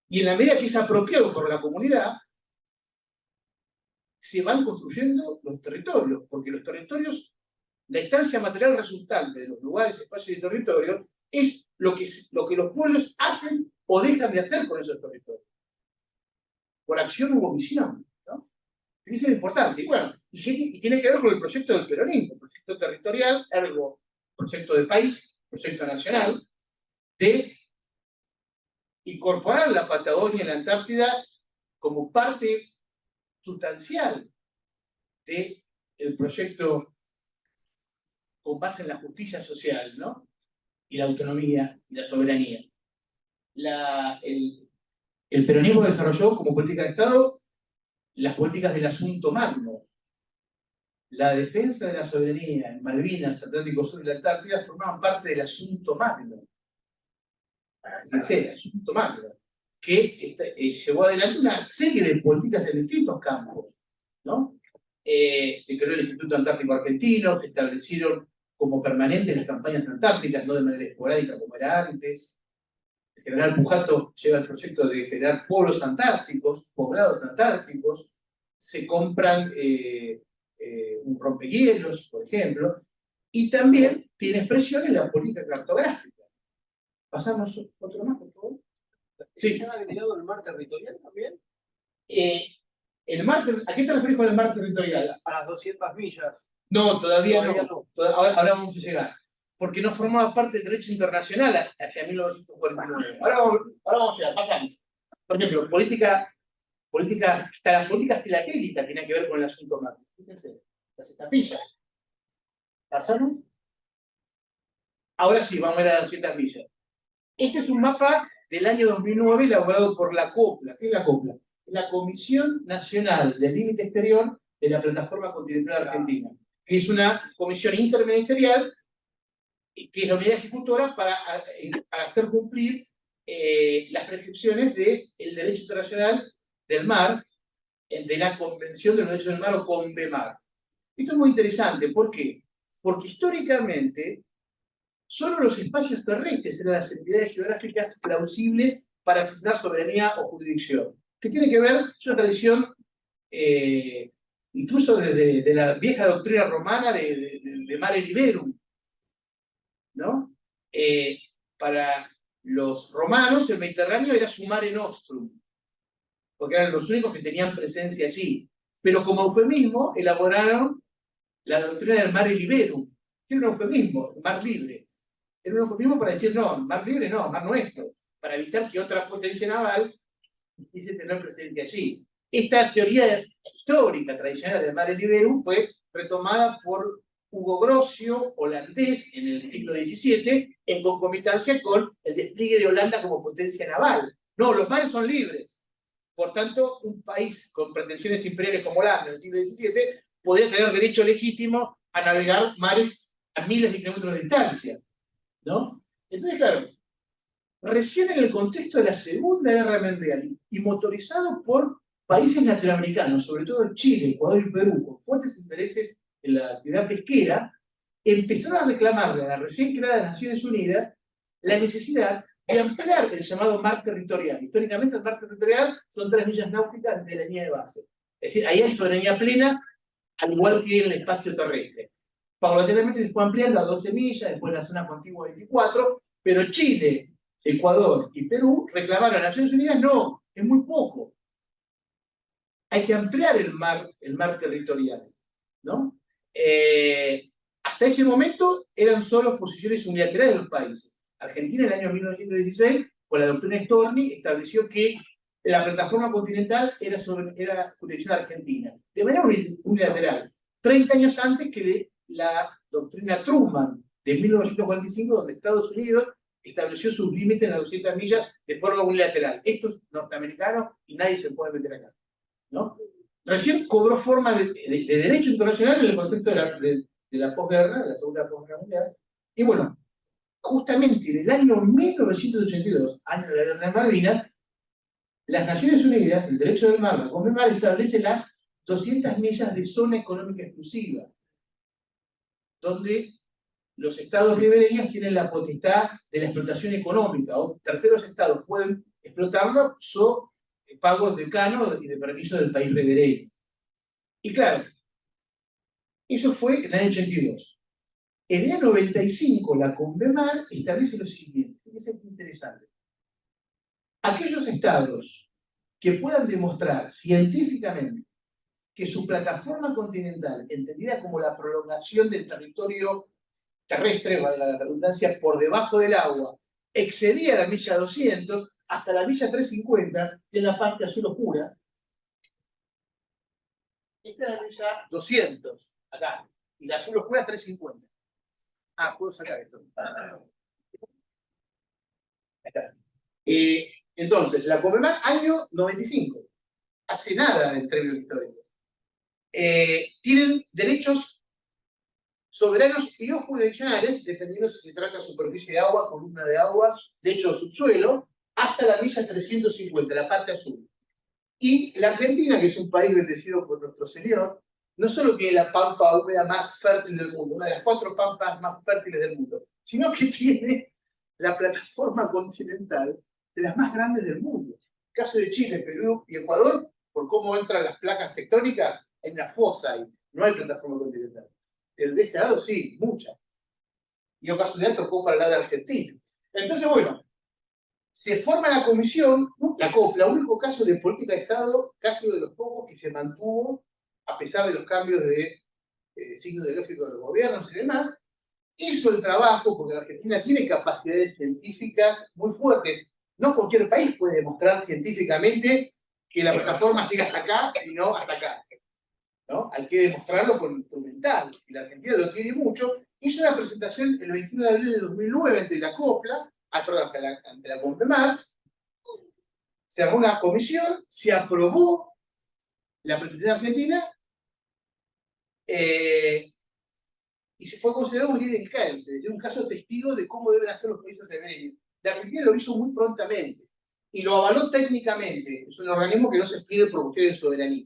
Y en la medida que es apropiado por la comunidad, se van construyendo los territorios, porque los territorios, la instancia material resultante de los lugares, espacios y territorios, es lo que los pueblos hacen o dejan de hacer con esos territorios. Por acción u omisión, ¿no? Esa es la importancia. Y bueno, y tiene que ver con el proyecto del peronismo, proyecto territorial, ergo, proyecto de país, proyecto nacional, de incorporar la Patagonia y la Antártida como parte sustancial del proyecto con base en la justicia social, ¿no? Y la autonomía y la soberanía. El peronismo desarrolló como política de Estado las políticas del asunto magno. La defensa de la soberanía en Malvinas, Atlántico Sur y la Antártida formaban parte del asunto magno. Ese asunto magno, que llevó adelante una serie de políticas en distintos campos, ¿no? Se creó el Instituto Antártico Argentino, que establecieron como permanentes las campañas antárticas, no de manera esporádica como era antes. El general Pujato lleva el proyecto de generar polos antárticos, poblados antárticos. Se compran un rompehielos, por ejemplo, y también tiene expresión en la política cartográfica. Pasamos otro más, por favor. Sí. ¿Está agregado el mar territorial también? ¿A qué te refieres con el mar territorial? A las 200 millas. No, todavía Todavía no. Ahora vamos a llegar. Porque no formaba parte del derecho internacional hacia 1949. Ahora vamos a llegar, pasamos. Por ejemplo, hasta las políticas filatélicas tienen que ver con el asunto magno. Fíjense, las estampillas. ¿Pasaron? Ahora sí, vamos a ver a las 200 millas. Este es un mapa del año 2009 elaborado por la COPLA. ¿Qué es la COPLA? La Comisión Nacional del Límite Exterior de la Plataforma Continental Argentina, que es una comisión interministerial que es la unidad ejecutora para hacer cumplir las prescripciones del derecho internacional del mar, de la Convención de los Derechos del Mar o CONVEMAR. Esto es muy interesante, ¿por qué? Porque históricamente solo los espacios terrestres eran las entidades geográficas plausibles para asignar soberanía o jurisdicción. ¿Qué tiene que ver? Es una tradición, incluso desde la vieja doctrina romana de mare liberum, ¿no? Para los romanos el Mediterráneo era su mare nostrum, porque eran los únicos que tenían presencia allí. Pero como eufemismo elaboraron la doctrina del mare liberum, que era un eufemismo, mar libre. Era un eufemismo para decir, no, mar libre no, mar nuestro, para evitar que otra potencia naval quise tener presencia allí. Esta teoría histórica, tradicional del mare liberum fue retomada por Hugo Grocio, holandés, en el siglo XVII, en concomitancia con el despliegue de Holanda como potencia naval. No, los mares son libres. Por tanto, un país con pretensiones imperiales como Holanda en el siglo XVII podría tener derecho legítimo a navegar mares a miles de kilómetros de distancia, ¿no? Entonces, claro, recién en el contexto de la Segunda Guerra Mundial y motorizado por países latinoamericanos, sobre todo Chile, Ecuador y Perú, con fuertes intereses en la actividad pesquera, empezaron a reclamarle a la recién creada Naciones Unidas la necesidad de ampliar el llamado mar territorial. Históricamente el mar territorial son 3 millas náuticas de la línea de base. Es decir, ahí hay soberanía plena, al igual que en el espacio terrestre. Paulatinamente se fue ampliando a 12 millas, después la zona contigua 24, pero Chile, Ecuador y Perú reclamaron a las Naciones Unidas, no, es muy poco. Hay que ampliar el mar territorial, ¿no? Hasta ese momento eran solo posiciones unilaterales de los países. Argentina en el año 1916, con la doctrina Storni, estableció que la plataforma continental era jurisdicción argentina, de manera unilateral, 30 años antes que la doctrina Truman de 1945, donde Estados Unidos estableció sus límites en las 200 millas de forma unilateral. Esto es norteamericano y nadie se puede meter acá, ¿no? Recién cobró forma de derecho internacional en el contexto de la posguerra, de la Segunda Posguerra Mundial. Y bueno, justamente del año 1982, año de la Guerra de Malvinas, las Naciones Unidas, el derecho del mar, la CONVEMAR, establece las 200 millas de zona económica exclusiva, donde los estados ribereños tienen la potestad de la explotación económica, o terceros estados pueden explotarlo, pagos de canon y de permiso del país ribereño. Y claro, eso fue en el año 82. En el año 95, la CONVEMAR establece lo siguiente, que es interesante. Aquellos estados que puedan demostrar científicamente que su plataforma continental, entendida como la prolongación del territorio terrestre, valga la redundancia, por debajo del agua, excedía la milla 200 hasta la milla 350, que es la parte azul oscura, Esta es la milla 200, acá. Y la azul oscura 350. Ah, puedo sacar esto. Ahí está. Entonces, la Conmemar, año 95. Hace nada en términos históricos. Tienen derechos soberanos y o jurisdiccionales, dependiendo si se trata de superficie de agua, columna de agua, lecho o subsuelo, hasta la milla 350, la parte azul. Y la Argentina, que es un país bendecido por nuestro Señor, no solo tiene la pampa húmeda más fértil del mundo, una de las 4 pampas más fértiles del mundo, sino que tiene la plataforma continental de las más grandes del mundo. En el caso de Chile, Perú y Ecuador, por cómo entran las placas tectónicas, hay una fosa ahí, no hay plataforma continental. El de este lado sí, mucha. Y en casualidad tocó para el lado de Argentina. Entonces, bueno, se forma la comisión, la COPLA, único caso de política de Estado, casi uno de los pocos que se mantuvo, a pesar de los cambios de signo ideológico de los gobiernos y demás, hizo el trabajo, porque la Argentina tiene capacidades científicas muy fuertes. No cualquier país puede demostrar científicamente que la plataforma llega hasta acá y no hasta acá, ¿no? Hay que demostrarlo con instrumental, y la Argentina lo tiene mucho. Hizo una presentación el 21 de abril de 2009 ante la COPLA, ante la Conmemar, se armó una comisión, se aprobó la presentación argentina, y se fue considerado un líder en cáncer, un caso testigo de cómo deben hacer los países rebeldes. La Argentina lo hizo muy prontamente, y lo avaló técnicamente. Es un organismo que no se pide por cuestiones de soberanía.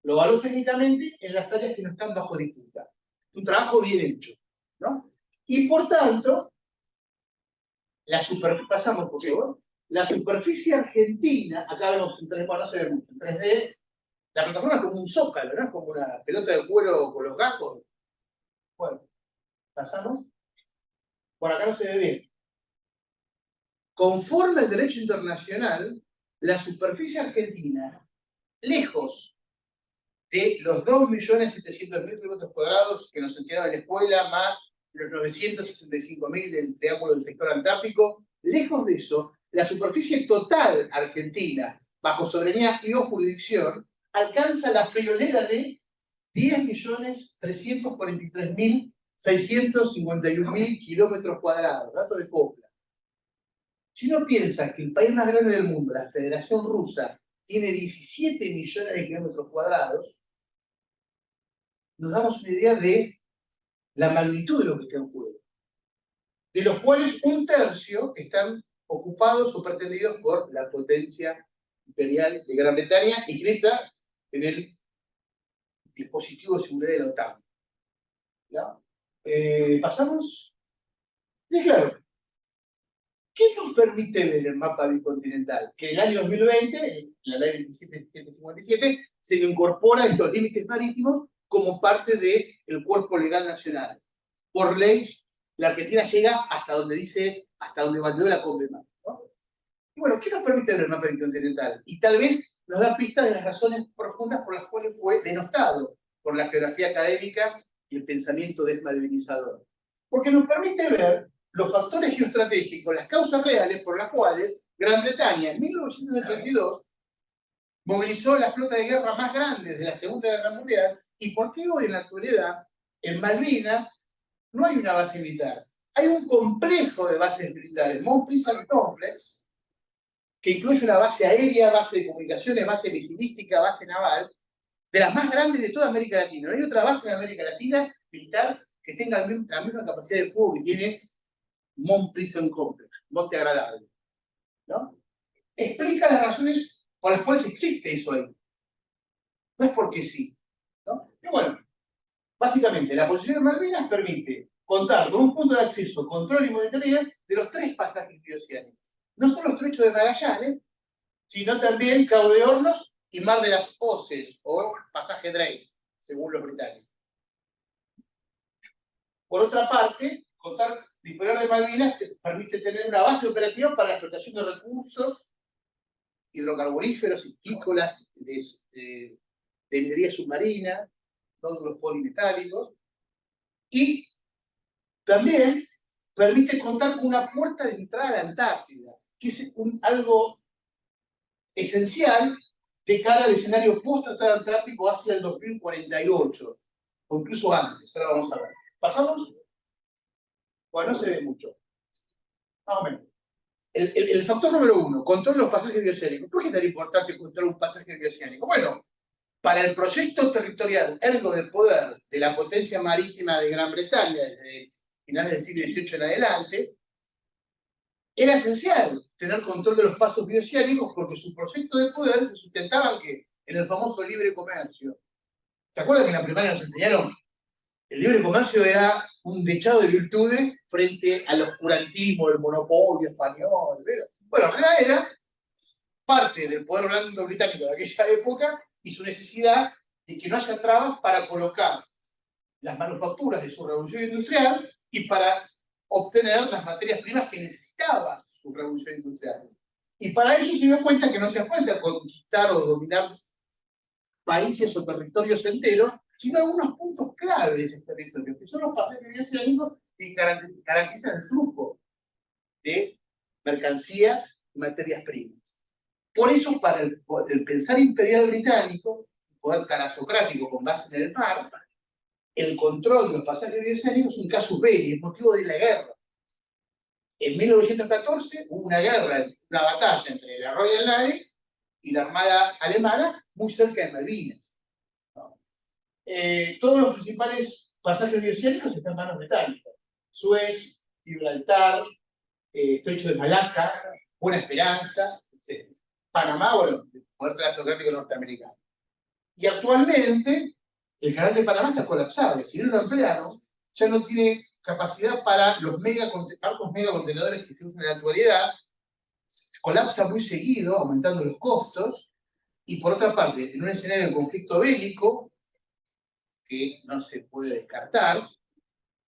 Lo avaló técnicamente en las áreas que no están bajo disputa. Un trabajo bien hecho, ¿no? Y por tanto, pasamos, por favor. La superficie argentina, acá vemos en 3D, bueno, no se ve mucho, en 3D, la plataforma es como un zócalo, ¿no? Es como una pelota de cuero con los gajos. Bueno, pasamos. Por acá no se ve bien. Conforme al derecho internacional, la superficie argentina, lejos de los 2.700.000 kilómetros cuadrados que nos enseñaron en la escuela, más los 965.000 del triángulo del sector antártico, lejos de eso, la superficie total argentina, bajo soberanía y o jurisdicción, alcanza la friolera de 10.343.651.000 kilómetros cuadrados, dato de COPLA. Si uno piensa que el país más grande del mundo, la Federación Rusa, tiene 17 millones de kilómetros cuadrados, nos damos una idea de la magnitud de lo que está en juego. De los cuales 1/3 están ocupados o pretendidos por la potencia imperial de Gran Bretaña, inscrita en el dispositivo de seguridad de la OTAN. ¿Ya? ¿Pasamos? Y claro, ¿qué nos permite ver el mapa bicontinental? Que en el año 2020, en la ley 27.757, se le incorporan estos límites marítimos como parte del cuerpo legal nacional. Por ley, la Argentina llega hasta donde dice, hasta donde validó la Conmemar, ¿no? Y bueno, ¿qué nos permite ver el mapa bicontinental? Y tal vez nos da pistas de las razones profundas por las cuales fue denostado por la geografía académica y el pensamiento desmalvinizador. Porque nos permite ver los factores geoestratégicos, las causas reales por las cuales Gran Bretaña en 1932 movilizó la flota de guerra más grande de la Segunda Guerra Mundial, y por qué hoy en la actualidad en Malvinas no hay una base militar. Hay un complejo de bases militares, Mount Pleasant Complex, que incluye una base aérea, base de comunicaciones, base misilística, base naval, de las más grandes de toda América Latina. No hay otra base en América Latina militar que tenga la misma capacidad de fuego que tiene Mount Pleasant Complex, Monte Agradable, ¿no? Explica las razones por las cuales existe eso ahí. No es porque sí, ¿no? Y bueno, básicamente, la posición de Malvinas permite contar con un punto de acceso, control y monitoreo de los 3 pasajes bioceánicos. No solo el estrecho de Magallanes, sino también Cabo de Hornos y Mar de las Hoces, o pasaje Drake, según los británicos. Por otra parte, disponer de Malvinas te permite tener una base operativa para la explotación de recursos hidrocarburíferos, histícolas, de minería submarina, nódulos polimetálicos, y también permite contar con una puerta de entrada a la Antártida, que es algo esencial de cara al escenario post-tratado antártico hacia el 2048, o incluso antes. Ahora vamos a ver. ¿Pasamos? Bueno, no se ve mucho. Más o menos. El factor número 1, control de los pasajes bioceánicos. ¿Por qué es tan importante controlar un pasaje bioceánico? Bueno, para el proyecto territorial, ergo de poder de la potencia marítima de Gran Bretaña desde finales del siglo XVIII en adelante, era esencial tener control de los pasos bioceánicos porque su proyecto de poder se sustentaba en el famoso libre comercio. ¿Se acuerdan que en la primaria nos enseñaron? El libre comercio era un dechado de virtudes frente al oscurantismo, del monopolio español. Bueno, en realidad era parte del poder blando británico de aquella época y su necesidad de que no haya trabas para colocar las manufacturas de su revolución industrial y para obtener las materias primas que necesitaba su revolución industrial. Y para ello se dio cuenta que no hacía falta conquistar o dominar países o territorios enteros, sino algunos puntos clave de ese territorio, que son los pasajes bioceánicos que garantizan el flujo de mercancías y materias primas. Por eso, para el pensar imperial británico, el poder tarasocrático con base en el mar, el control de los pasajes bioceánicos es un casus belli, es motivo de la guerra. En 1914 hubo una guerra, una batalla entre la Royal Navy y la Armada Alemana, muy cerca de Malvinas. Todos los principales pasajes bioceánicos están en manos británicas. Suez, Gibraltar, Estrecho de Malaca, Buena Esperanza, etc. Panamá, bueno, el poder transatlantico norteamericano. Y actualmente, el canal de Panamá está colapsado. Si bien lo emplearon, ya no tiene capacidad para los arcos megacontenedores que se usan en la actualidad, colapsa muy seguido, aumentando los costos, y por otra parte, en un escenario de conflicto bélico, que no se puede descartar,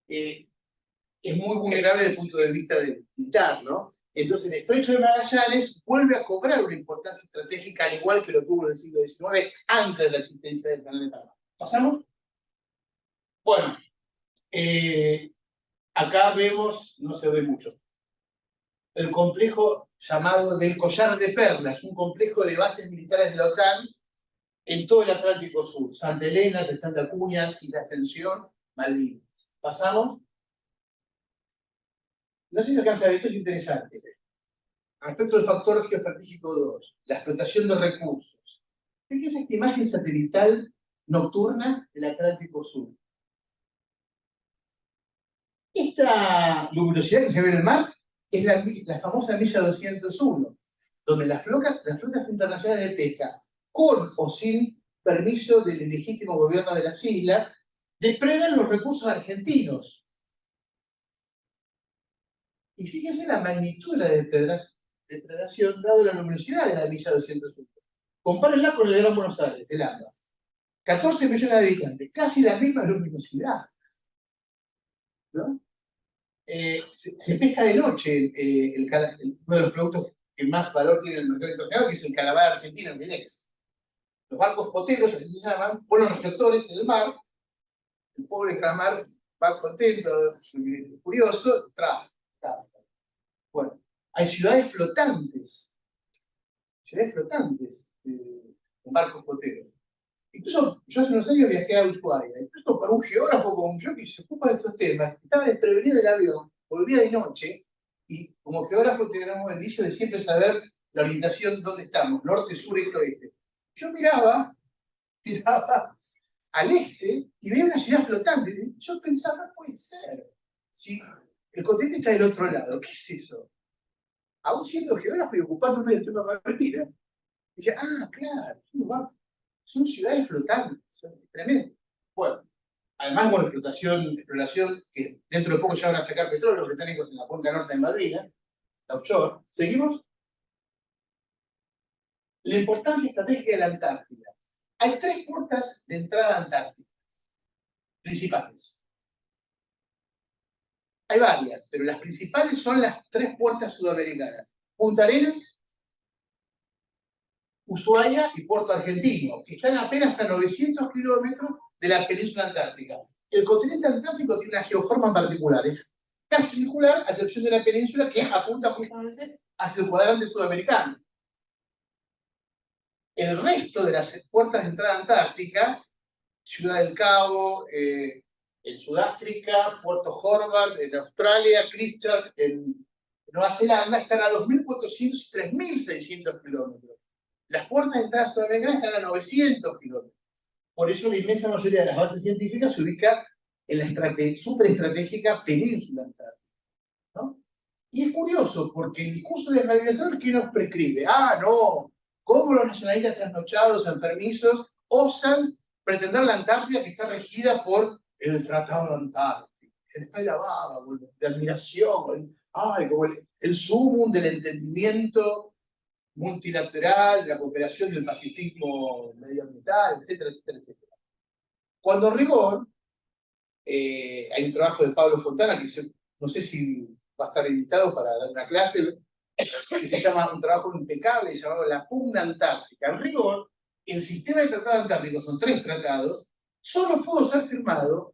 es muy vulnerable desde el punto de vista militar, ¿no? Entonces el Estrecho de Magallanes vuelve a cobrar una importancia estratégica, al igual que lo tuvo en el siglo XIX, antes de la existencia del canal de Panamá. ¿Pasamos? Bueno, acá vemos, no se ve mucho, el complejo llamado del Collar de Perlas, un complejo de bases militares de la OTAN en todo el Atlántico Sur, Santa Elena, Tristán de Acuña, Isla Ascensión, Malvinas. ¿Pasamos? No sé si se alcanza a ver, esto es interesante. Respecto al factor geoestratégico 2, la explotación de recursos. Fíjense esta imagen satelital nocturna del Atlántico Sur. Esta luminosidad que se ve en el mar es la famosa milla 201, donde las flotas internacionales de pesca, con o sin permiso del ilegítimo gobierno de las islas, depredan los recursos argentinos. Y fíjense la magnitud de la depredación dado la luminosidad de la milla 201. Compárenla con el Gran Buenos Aires, el AMBA. 14 millones de habitantes, casi la misma luminosidad. ¿No? Se pesca de noche uno de los productos que más valor tiene en el mercado internacional, que es el calamar argentino, el Minex. Los barcos poteros, así se llaman, ponen reflectores en el mar, el pobre calamar va contento, curioso, trabaja. Bueno, hay ciudades flotantes en barcos poteros. Incluso yo hace unos años viajé a Ushuaia, incluso para un geógrafo como yo que se ocupa de estos temas, estaba desprevenido del avión, volvía de noche, y como geógrafo tenemos el vicio de siempre saber la orientación dónde estamos, norte, sur, este, oeste. Yo miraba al este y veía una ciudad flotante. Y yo pensaba, no puede ser. Si el continente está del otro lado, ¿qué es eso? Aún siendo geógrafo y ocupándome del tema marítimo, dije, claro, son ciudades flotantes, son tremendas. Bueno, además, bueno, exploración, que dentro de poco ya van a sacar petróleo los británicos en la cuenca norte de Malvinas, la offshore. ¿Seguimos? La importancia estratégica de la Antártida. Hay 3 puertas de entrada a Antártida, principales. Hay varias, pero las principales son las 3 puertas sudamericanas. Punta Arenas, Ushuaia y Puerto Argentino, que están apenas a 900 kilómetros de la península antártica. El continente antártico tiene una geoforma particular, es casi circular, a excepción de la península que apunta justamente hacia el cuadrante sudamericano. El resto de las puertas de entrada antártica, Ciudad del Cabo, en Sudáfrica, Puerto Hobart, en Australia, Christchurch, en Nueva Zelanda, están a 2.400 y 3.600 kilómetros. Las puertas de entrada sudamericanas están a 900 kilómetros. Por eso la inmensa mayoría de las bases científicas se ubica en la superestratégica península antártica, ¿no? Y es curioso, porque el discurso del globalizador, ¿qué nos prescribe? Ah, no, ¿cómo los nacionalistas trasnochados, enfermizos, osan pretender la Antártida que está regida por el Tratado de Antártica? Se les cae la baba, de admiración, ay, como el sumum del entendimiento multilateral, de la cooperación del pacifismo medioambiental, etcétera, etcétera, etcétera. Cuando en rigor, hay un trabajo de Pablo Fontana, que no sé si va a estar invitado para dar una clase, que se llama, un trabajo impecable llamado La Pugna Antártica. En rigor, el sistema de tratados antárticos, son 3 tratados, solo pudo ser firmado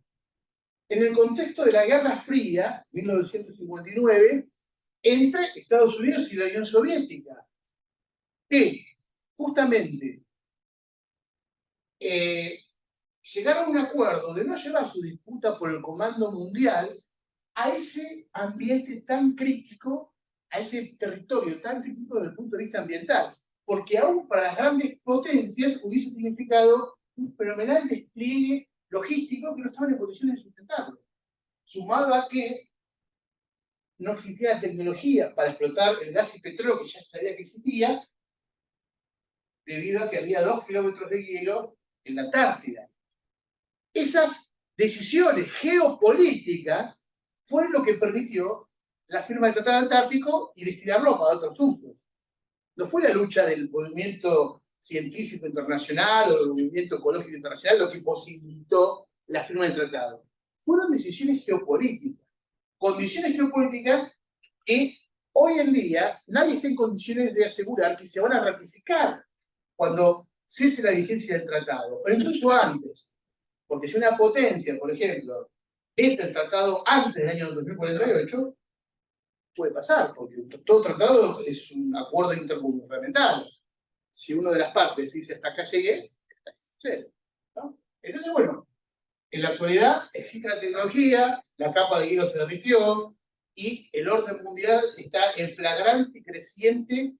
en el contexto de la Guerra Fría, 1959, entre Estados Unidos y la Unión Soviética, que justamente llegaron a un acuerdo de no llevar su disputa por el comando mundial a ese ambiente tan crítico, a ese territorio tan crítico desde el punto de vista ambiental, porque aún para las grandes potencias hubiese significado un fenomenal despliegue logístico que no estaban en condiciones de sustentarlo, sumado a que no existía la tecnología para explotar el gas y petróleo que ya se sabía que existía, debido a que había 2 kilómetros de hielo en la Antártida. Esas decisiones geopolíticas fueron lo que permitió la firma del Tratado Antártico y destinarlo para otros usos. No fue la lucha del movimiento científico internacional o del movimiento ecológico internacional lo que posibilitó la firma del tratado. Fueron decisiones geopolíticas. Condiciones geopolíticas que hoy en día nadie está en condiciones de asegurar que se van a ratificar cuando cese la vigencia del tratado, o incluso antes. Porque si una potencia, por ejemplo, entra el tratado antes del año 2048, puede pasar, porque todo tratado es un acuerdo intergubernamental. Si una de las partes dice hasta acá llegué, así sucede, ¿no? Entonces, bueno, en la actualidad existe la tecnología, la capa de hielo se derritió, y el orden mundial está en flagrante y creciente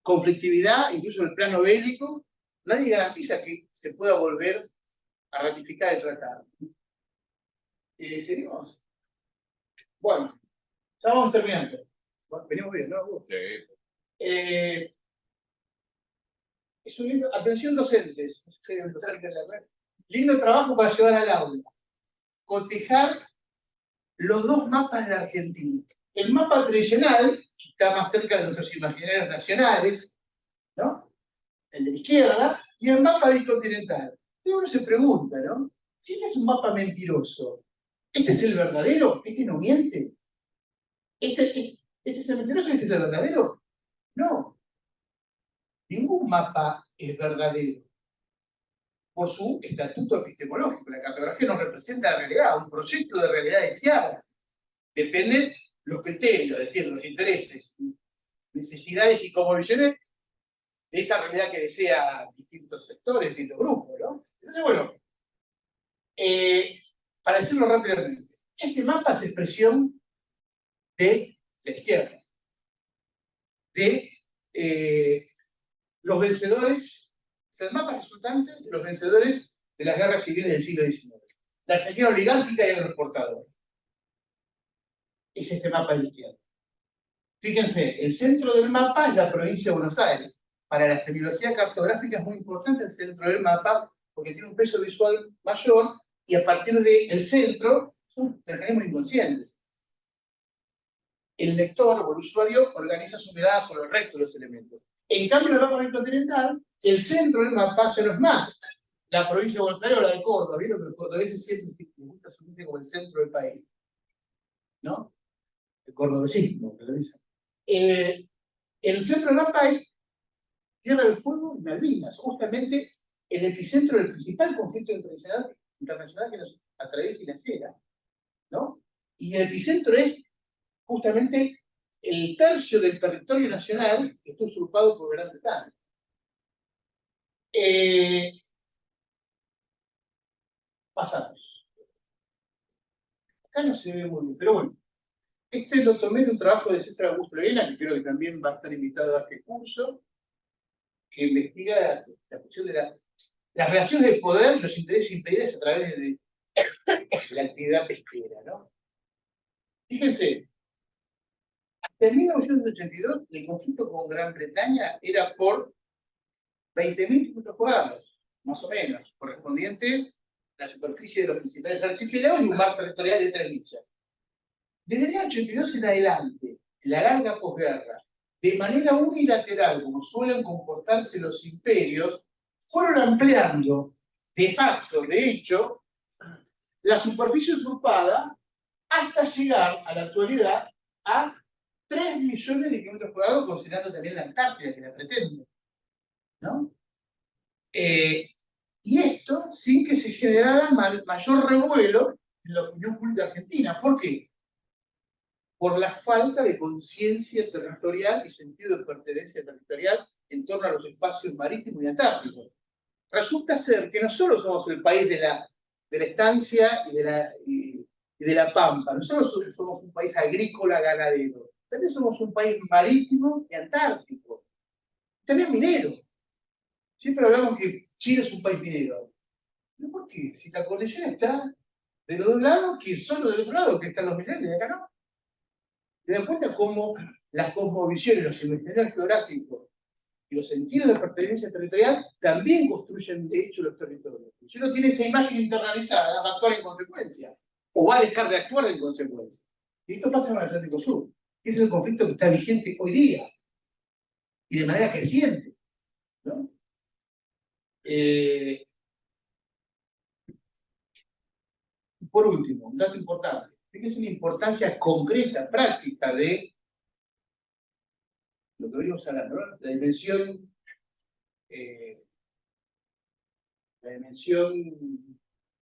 conflictividad, incluso en el plano bélico. Nadie garantiza que se pueda volver a ratificar el tratado. ¿Seguimos? Bueno, ya vamos terminando. Bueno, venimos bien, ¿no? Es un lindo, atención docentes, lindo trabajo para llevar al aula. Cotejar los 2 mapas de la Argentina. El mapa tradicional, que está más cerca de nuestros imaginarios nacionales, ¿no? El de la izquierda, y el mapa bicontinental. Y uno se pregunta, ¿no? Si este es un mapa mentiroso, ¿este es el verdadero? ¿Este no miente? ¿Este es el mentiroso y este es el verdadero? No. Ningún mapa es verdadero por su estatuto epistemológico. La cartografía no representa la realidad, un proyecto de realidad deseada. Dependen los criterios, es decir, los intereses, necesidades y cosmovisiones de esa realidad que desea distintos sectores, distintos grupos, ¿no? Entonces, bueno, para decirlo rápidamente, este mapa es expresión de la izquierda, de los vencedores, es el mapa resultante de los vencedores de las guerras civiles del siglo XIX. La Argentina oligárquica y agroexportadora. Es este mapa de la izquierda. Fíjense, el centro del mapa es la provincia de Buenos Aires. Para la semiología cartográfica es muy importante el centro del mapa porque tiene un peso visual mayor y a partir del centro son mecanismos inconscientes. El lector o el usuario organiza su mirada sobre el resto de los elementos. En cambio, en el mapa bicontinental, el centro del mapa ya no es más la provincia de Buenos Aires o la de Córdoba. ¿Vieron que los portugueses siempre les gusta asumirse como el centro del país? ¿No? El cordobesismo, que lo dicen. El centro del mapa es Tierra del Fuego y Malvinas, justamente el epicentro del principal conflicto internacional que nos atraviesa y la acera, ¿no? Y el epicentro es justamente el tercio del territorio nacional que está usurpado por Gran Bretaña. Pasamos. Acá no se ve muy bien, pero bueno. Este lo tomé de un trabajo de César Augusto Lorena, que creo que también va a estar invitado a este curso, que investiga la cuestión de las relaciones de poder y los intereses imperiales a través de la actividad pesquera, ¿no? Fíjense, hasta 1982 el conflicto con Gran Bretaña era por 20.000 kilómetros cuadrados, más o menos, correspondiente a la superficie de los principales archipiélagos y un mar territorial de 3 millas. Desde el año 82 en adelante, en la larga posguerra, de manera unilateral, como suelen comportarse los imperios, fueron ampliando, de facto, de hecho, la superficie usurpada hasta llegar a la actualidad a 3 millones de kilómetros cuadrados, considerando también la Antártida que la pretende, ¿no? Y esto sin que se generara mayor revuelo en la opinión pública argentina. ¿Por qué? Por la falta de conciencia territorial y sentido de pertenencia territorial en torno a los espacios marítimos y antárticos. Resulta ser que no solo somos el país de la estancia y de la pampa, no solo somos un país agrícola ganadero, también somos un país marítimo y antártico, también minero. Siempre hablamos que Chile es un país minero. ¿No? ¿Por qué? Si la cordillera está de los dos lados, que solo del otro lado, que están los minerales, y acá no. ¿Se dan cuenta cómo las cosmovisiones, los imaginarios geográficos y los sentidos de pertenencia territorial también construyen de hecho los territorios? Si uno tiene esa imagen internalizada, va a actuar en consecuencia, o va a dejar de actuar en consecuencia. Y esto pasa en el Atlántico Sur, que es el conflicto que está vigente hoy día, y de manera creciente, ¿no? Por último, un dato importante. Fíjense la importancia concreta, práctica de lo que venimos hablando, ¿no? La dimensión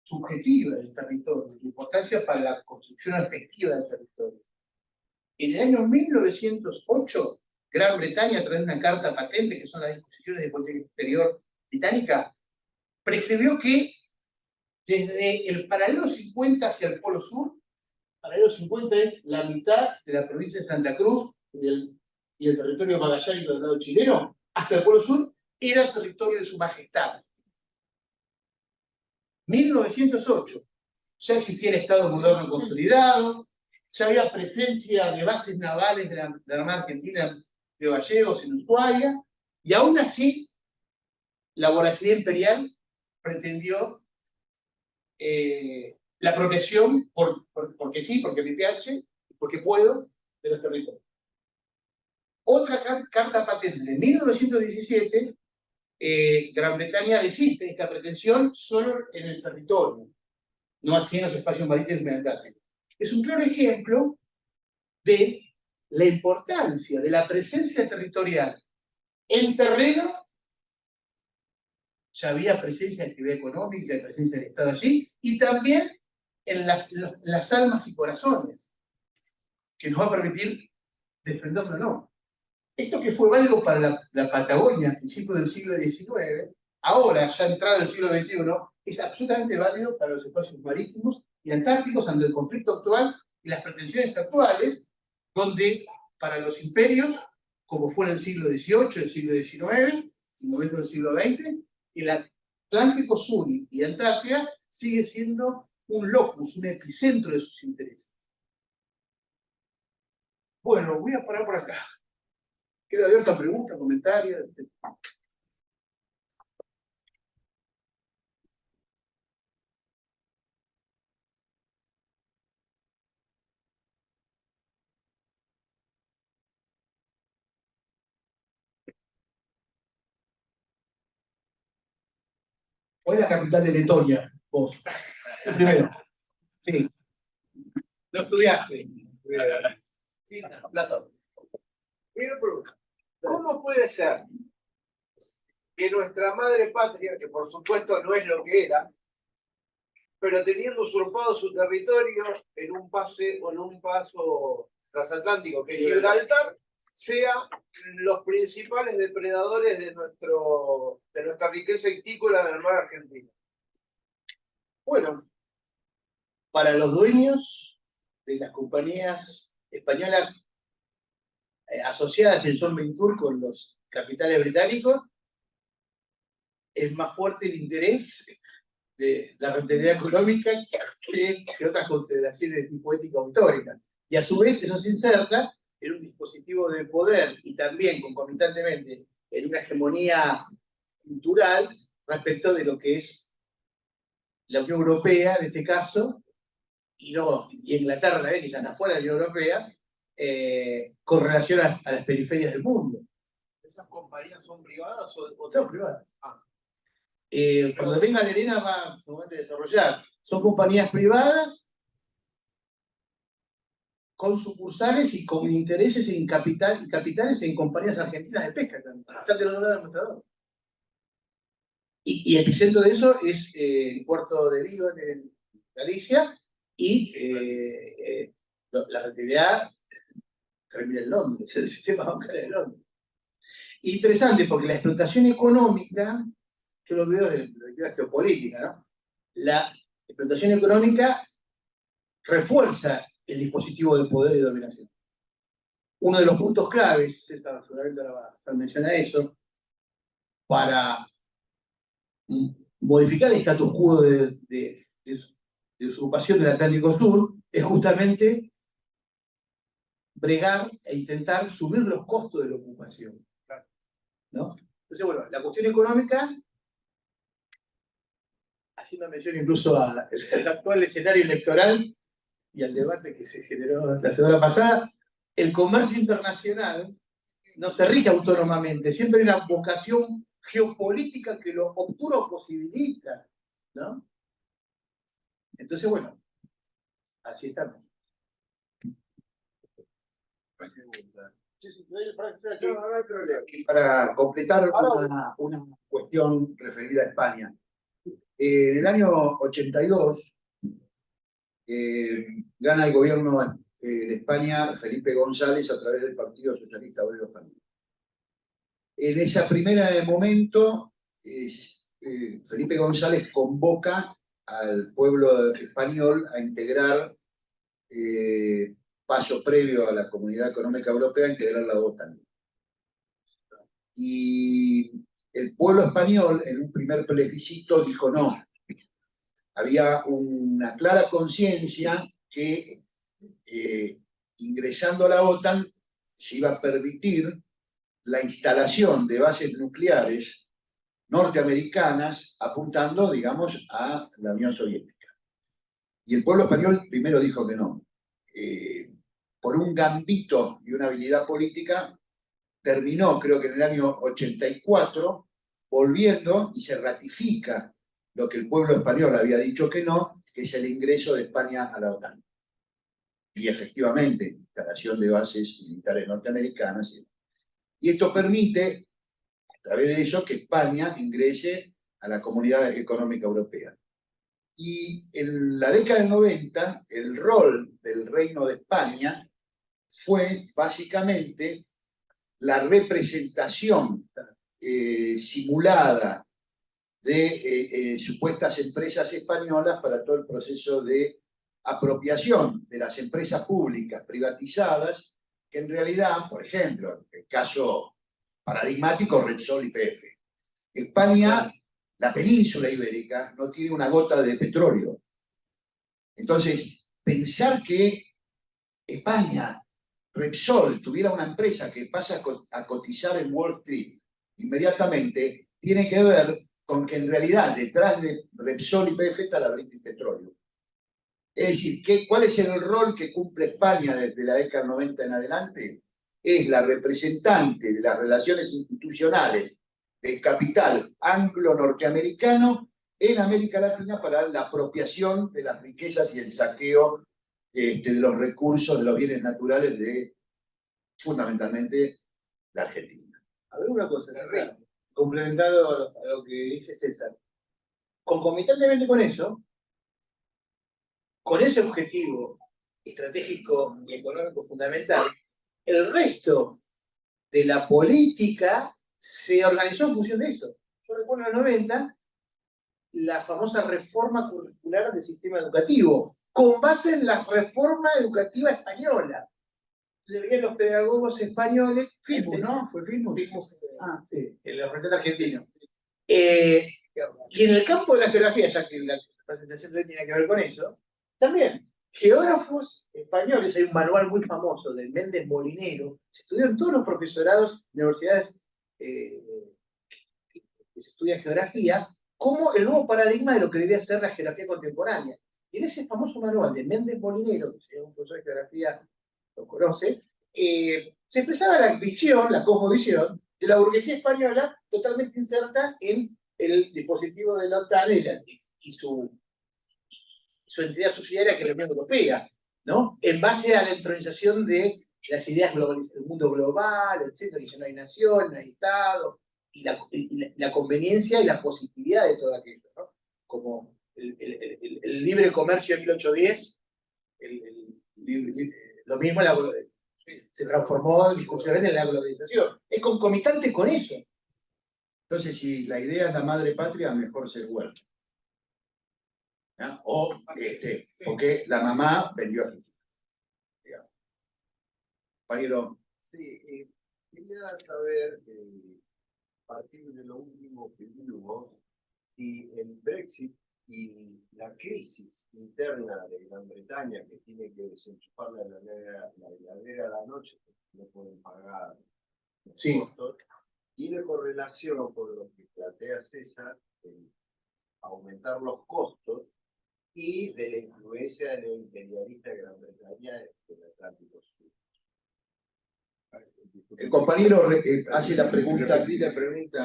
subjetiva del territorio, la importancia para la construcción efectiva del territorio. En el año 1908, Gran Bretaña, a través de una carta patente, que son las disposiciones de política exterior británica, prescribió que desde el paralelo 50 hacia el polo sur, paralelo 50 es la mitad de la provincia de Santa Cruz y el territorio magallánico del lado chileno, hasta el polo sur, era territorio de su majestad. 1908, ya existía el Estado moderno consolidado, ya había presencia de bases navales de la Armada Argentina en Río Gallegos, en Ushuaia, y aún así, la voracidad imperial pretendió la protección, porque sí, porque mi PH, porque puedo, de los territorios. Otra carta patente de 1917, Gran Bretaña desiste esta pretensión solo en el territorio, no así en los espacios marítimos y antárticos. Es un claro ejemplo de la importancia de la presencia territorial en terreno. Ya había presencia de actividad económica y presencia del Estado allí, y también en las almas y corazones, que nos va a permitir defenderlo, ¿no? Esto que fue válido para la Patagonia a principios del siglo XIX, ahora, ya entrado el siglo XXI, es absolutamente válido para los espacios marítimos y antárticos ante el conflicto actual y las pretensiones actuales, donde para los imperios, como fue en el siglo XVIII, el siglo XIX, en el momento del siglo XX, el Atlántico Sur y Antártida sigue siendo un locus, un epicentro de sus intereses. Bueno, voy a parar por acá. Queda abierta pregunta, comentario, etc. ¿Cuál es la capital de Letonia? Vos. Primero. Sí. No estudiaste. Plaza. Primera pregunta. ¿Cómo puede ser que nuestra madre patria, que por supuesto no es lo que era, pero teniendo usurpado su territorio en un pase o en un paso transatlántico que es Gibraltar, sean los principales depredadores de nuestra riqueza hícola del mar argentino? Bueno, para los dueños de las compañías españolas asociadas en Joint Venture con los capitales británicos, es más fuerte el interés de la rentabilidad económica que otras consideraciones de tipo ético o histórica. Y a su vez eso se inserta en un dispositivo de poder y también concomitantemente en una hegemonía cultural respecto de lo que es la Unión Europea, en este caso, y Inglaterra también, que está afuera de la Unión Europea, con relación a las periferias del mundo. ¿Esas compañías son privadas o Son privadas. Cuando venga Lorena va a desarrollar. Son compañías privadas con sucursales y con intereses en capitales en compañías argentinas de pesca también. Están de los dos lados del mostrador. Y epicentro de eso es el puerto de Vigo en Galicia y la rentabilidad termina en Londres, el sistema bancario de Londres. Interesante porque la explotación económica, yo lo veo desde la perspectiva geopolítica, ¿no? La explotación económica refuerza el dispositivo de poder y dominación. Uno de los puntos claves, César seguramente ahora va a mencionar eso, para modificar el status quo de usurpación del Atlántico Sur, es justamente bregar e intentar subir los costos de la ocupación, ¿no? Entonces, bueno, la cuestión económica, haciendo mención incluso al actual escenario electoral y al debate que se generó la semana pasada, el comercio internacional no se rige autónomamente, siempre hay una vocación geopolítica que lo obtura o posibilita, ¿no? Entonces, bueno, así estamos. Y para completar una cuestión referida a España. En el año 82 gana el gobierno de España Felipe González a través del Partido Socialista Obrero Español. En ese primer momento, Felipe González convoca al pueblo español a integrar, paso previo a la Comunidad Económica Europea, a integrar la OTAN. Y el pueblo español, en un primer plebiscito, dijo no. Había una clara conciencia que ingresando a la OTAN se iba a permitir la instalación de bases nucleares norteamericanas apuntando, digamos, a la Unión Soviética. Y el pueblo español primero dijo que no. Por un gambito y una habilidad política, terminó, creo que en el año 84, volviendo y se ratifica lo que el pueblo español había dicho que no, que es el ingreso de España a la OTAN. Y efectivamente, instalación de bases militares norteamericanas. Y esto permite, a través de eso, que España ingrese a la Comunidad Económica Europea. Y en la década del 90, el rol del Reino de España fue básicamente la representación simulada de supuestas empresas españolas para todo el proceso de apropiación de las empresas públicas privatizadas, que en realidad, por ejemplo, el caso paradigmático, Repsol y YPF. España, la península ibérica, no tiene una gota de petróleo. Entonces, pensar que España, Repsol, tuviera una empresa que pasa a cotizar en Wall Street inmediatamente, tiene que ver con que en realidad detrás de Repsol y YPF está la British Petroleum. Es decir, ¿cuál es el rol que cumple España desde la década del 90 en adelante? Es la representante de las relaciones institucionales del capital anglo-norteamericano en América Latina para la apropiación de las riquezas y el saqueo de los recursos, de los bienes naturales de, fundamentalmente, la Argentina. A ver una cosa, César, complementado a lo que dice César. Concomitantemente con eso, con ese objetivo estratégico y económico fundamental, el resto de la política se organizó en función de eso. Yo recuerdo en los 90 la famosa reforma curricular del sistema educativo, con base en la reforma educativa española. Se veían los pedagogos españoles. Filmus, ¿no? Fue Filmus. Ah, sí, el representante argentino. Y en el campo de la geografía, ya que la presentación de hoy tiene que ver con eso, también geógrafos españoles, hay un manual muy famoso de Méndez Molinero, se estudió en todos los profesorados de universidades que se estudia geografía, como el nuevo paradigma de lo que debía ser la geografía contemporánea. Y en ese famoso manual de Méndez Molinero, que si un profesor de geografía lo conoce, se expresaba la visión, la cosmovisión, de la burguesía española totalmente inserta en el dispositivo de la OTAN y su entidad subsidiaria, que es la Unión Europea, ¿no? En base a la entronización de las ideas globales, el mundo global, etcétera, que ya no hay nación, no hay Estado, y la conveniencia y la positividad de todo aquello, ¿no? Como el libre comercio de 1810, lo mismo se transformó discursivamente en la globalización. Es concomitante con eso. Entonces, si la idea es la madre patria, mejor ser huérfano. ¿No? O, porque la mamá vendió a sus hijos. Compañero. Sí, quería saber, a partir de lo último que vimos, si el Brexit y la crisis interna de Gran Bretaña, que tiene que desenchufar la heladera a la noche, porque no pueden pagar los costos, tiene correlación con lo que plantea César, aumentar los costos y de la influencia de la imperialista de Gran Bretaña en el Atlántico Sur. El compañero hace la pregunta.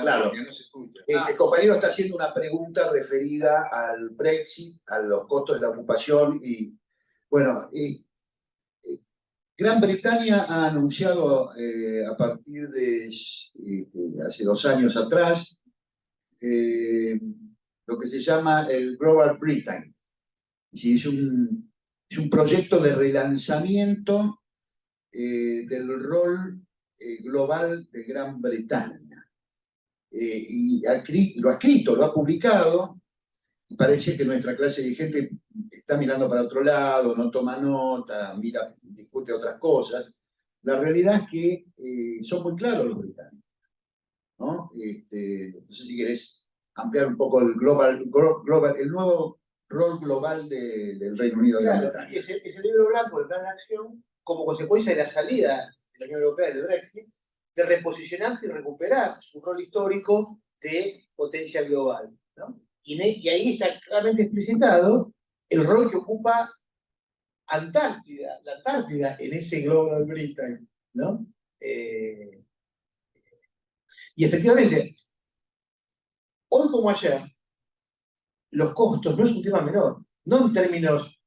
Claro. Que no se escucha. El compañero está haciendo una pregunta referida al Brexit, a los costos de la ocupación y, bueno, Gran Bretaña ha anunciado a partir de hace 2 años atrás lo que se llama el Global Britain. Es un proyecto de relanzamiento del rol global de Gran Bretaña. Y lo ha escrito, lo ha publicado, y parece que nuestra clase dirigente está mirando para otro lado, no toma nota, discute otras cosas. La realidad es que son muy claros los británicos, ¿no? No sé si querés ampliar un poco el nuevo rol global del Reino Unido de Gran Bretaña. Ese libro blanco, el plan de acción, como consecuencia de la salida de la Unión Europea del Brexit, de reposicionarse y recuperar su rol histórico de potencia global, ¿no? Y ahí está claramente explicitado el rol que ocupa la Antártida en ese Global Britain, ¿no? Y efectivamente, hoy como ayer, los costos no es un tema menor, no en términos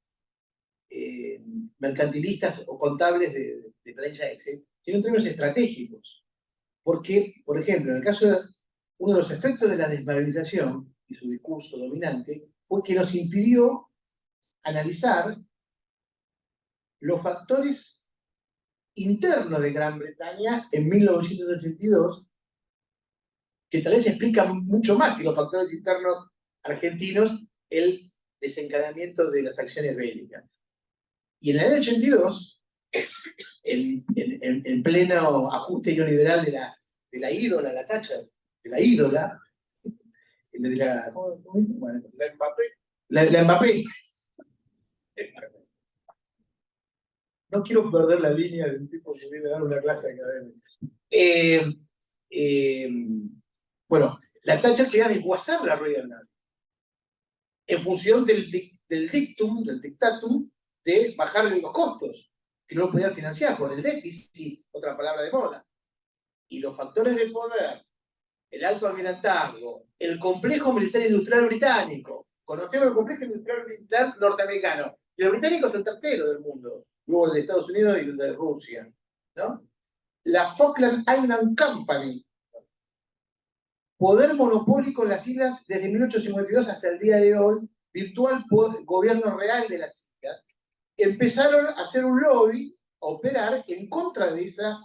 mercantilistas o contables de planilla Excel, sino en términos estratégicos. Porque, por ejemplo, en el caso de uno de los efectos de la desvalorización y su discurso dominante, fue que nos impidió analizar los factores internos de Gran Bretaña en 1982, que tal vez explican mucho más que los factores internos argentinos el desencadenamiento de las acciones bélicas. Y en el año 82, en pleno ajuste neoliberal de la ídola, la Thatcher, de la ídola, la Mbappé. No quiero perder la línea del tipo que viene a dar una clase académica. Bueno, la Thatcher quería desguazar la Royal Navy en función del dictatum de bajarle los costos, que no lo podía financiar por el déficit, otra palabra de moda. Y los factores de poder, el alto almirantazgo, el complejo militar industrial británico, conocemos el complejo industrial militar norteamericano, y los británicos son el tercero del mundo, luego el de Estados Unidos y el de Rusia, ¿no? La Falkland Island Company, poder monopólico en las islas desde 1852 hasta el día de hoy, virtual gobierno real de las islas, empezaron a hacer un lobby, a operar en contra de esa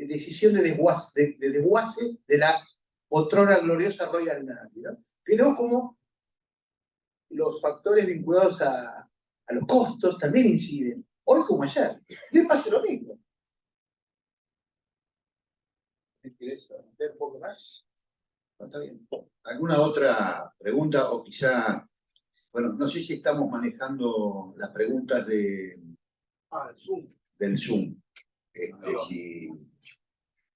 decisión de desguace de la otrora gloriosa Royal Navy, ¿no? Fíjate cómo los factores vinculados a los costos también inciden, hoy como ayer. Y pasa lo mismo. ¿Quieres ver un poco más? No, está bien. ¿Alguna otra pregunta? O quizá, bueno, no sé si estamos manejando las preguntas el Zoom. del Zoom.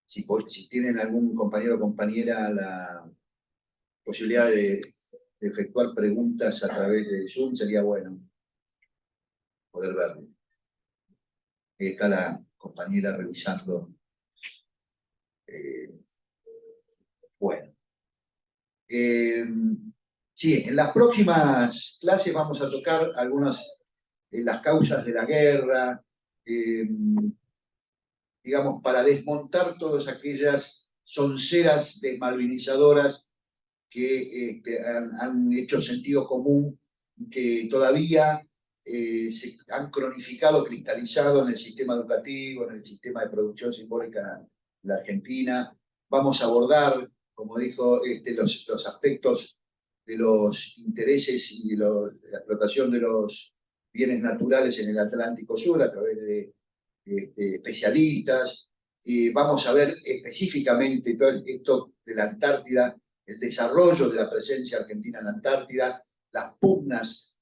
Si tienen algún compañero o compañera la posibilidad de efectuar preguntas a través de Zoom, sería bueno poder verlo. Está la compañera revisando. Bueno. Sí, en las próximas clases vamos a tocar algunas de las causas de la guerra, digamos, para desmontar todas aquellas sonceras desmalvinizadoras que han hecho sentido común, que todavía se han cronificado, cristalizado en el sistema educativo, en el sistema de producción simbólica de la Argentina. Vamos a abordar, como dijo, los aspectos de los intereses y de la explotación de los bienes naturales en el Atlántico Sur a través de especialistas. Vamos a ver específicamente todo esto de la Antártida, el desarrollo de la presencia argentina en la Antártida, las pugnas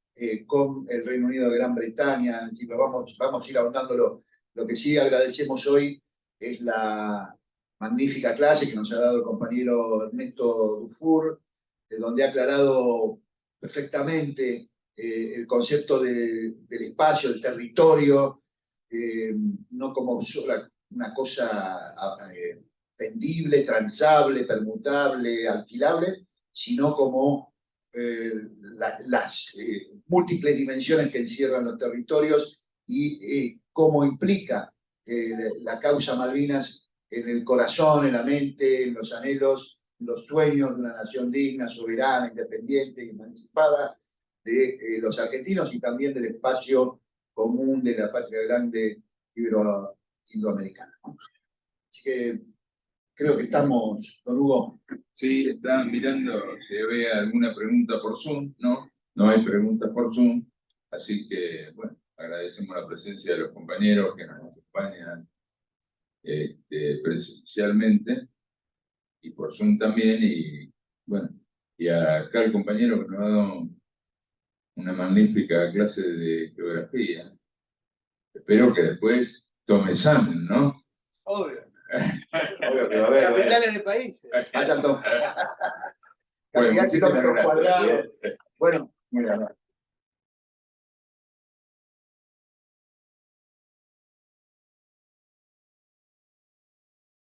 con el Reino Unido de Gran Bretaña. Vamos a ir ahondándolo. Lo que sí agradecemos hoy es la magnífica clase que nos ha dado el compañero Ernesto Dufour, donde ha aclarado perfectamente el concepto del espacio, del territorio, no como una cosa vendible, transable, permutable, alquilable, sino como las múltiples dimensiones que encierran los territorios y cómo implica la causa Malvinas en el corazón, en la mente, en los anhelos, en los sueños de una nación digna, soberana, independiente y emancipada de los argentinos y también del espacio común de la patria grande ibero-indoamericana, ¿no? Así que creo que estamos, don Hugo. Sí, estaban mirando si había alguna pregunta por Zoom, ¿no? No hay preguntas por Zoom, así que, bueno, agradecemos la presencia de los compañeros que nos acompañan presencialmente y por Zoom también, y bueno, y acá el compañero que nos ha dado una magnífica clase de geografía. Espero que después tome examen, ¿no? Obvio. Obvio que va a haber. Capitales de países. Vayan todos. Bueno, Cantidad de muchísimas kilómetros gracias. cuadrados. Bueno, mira,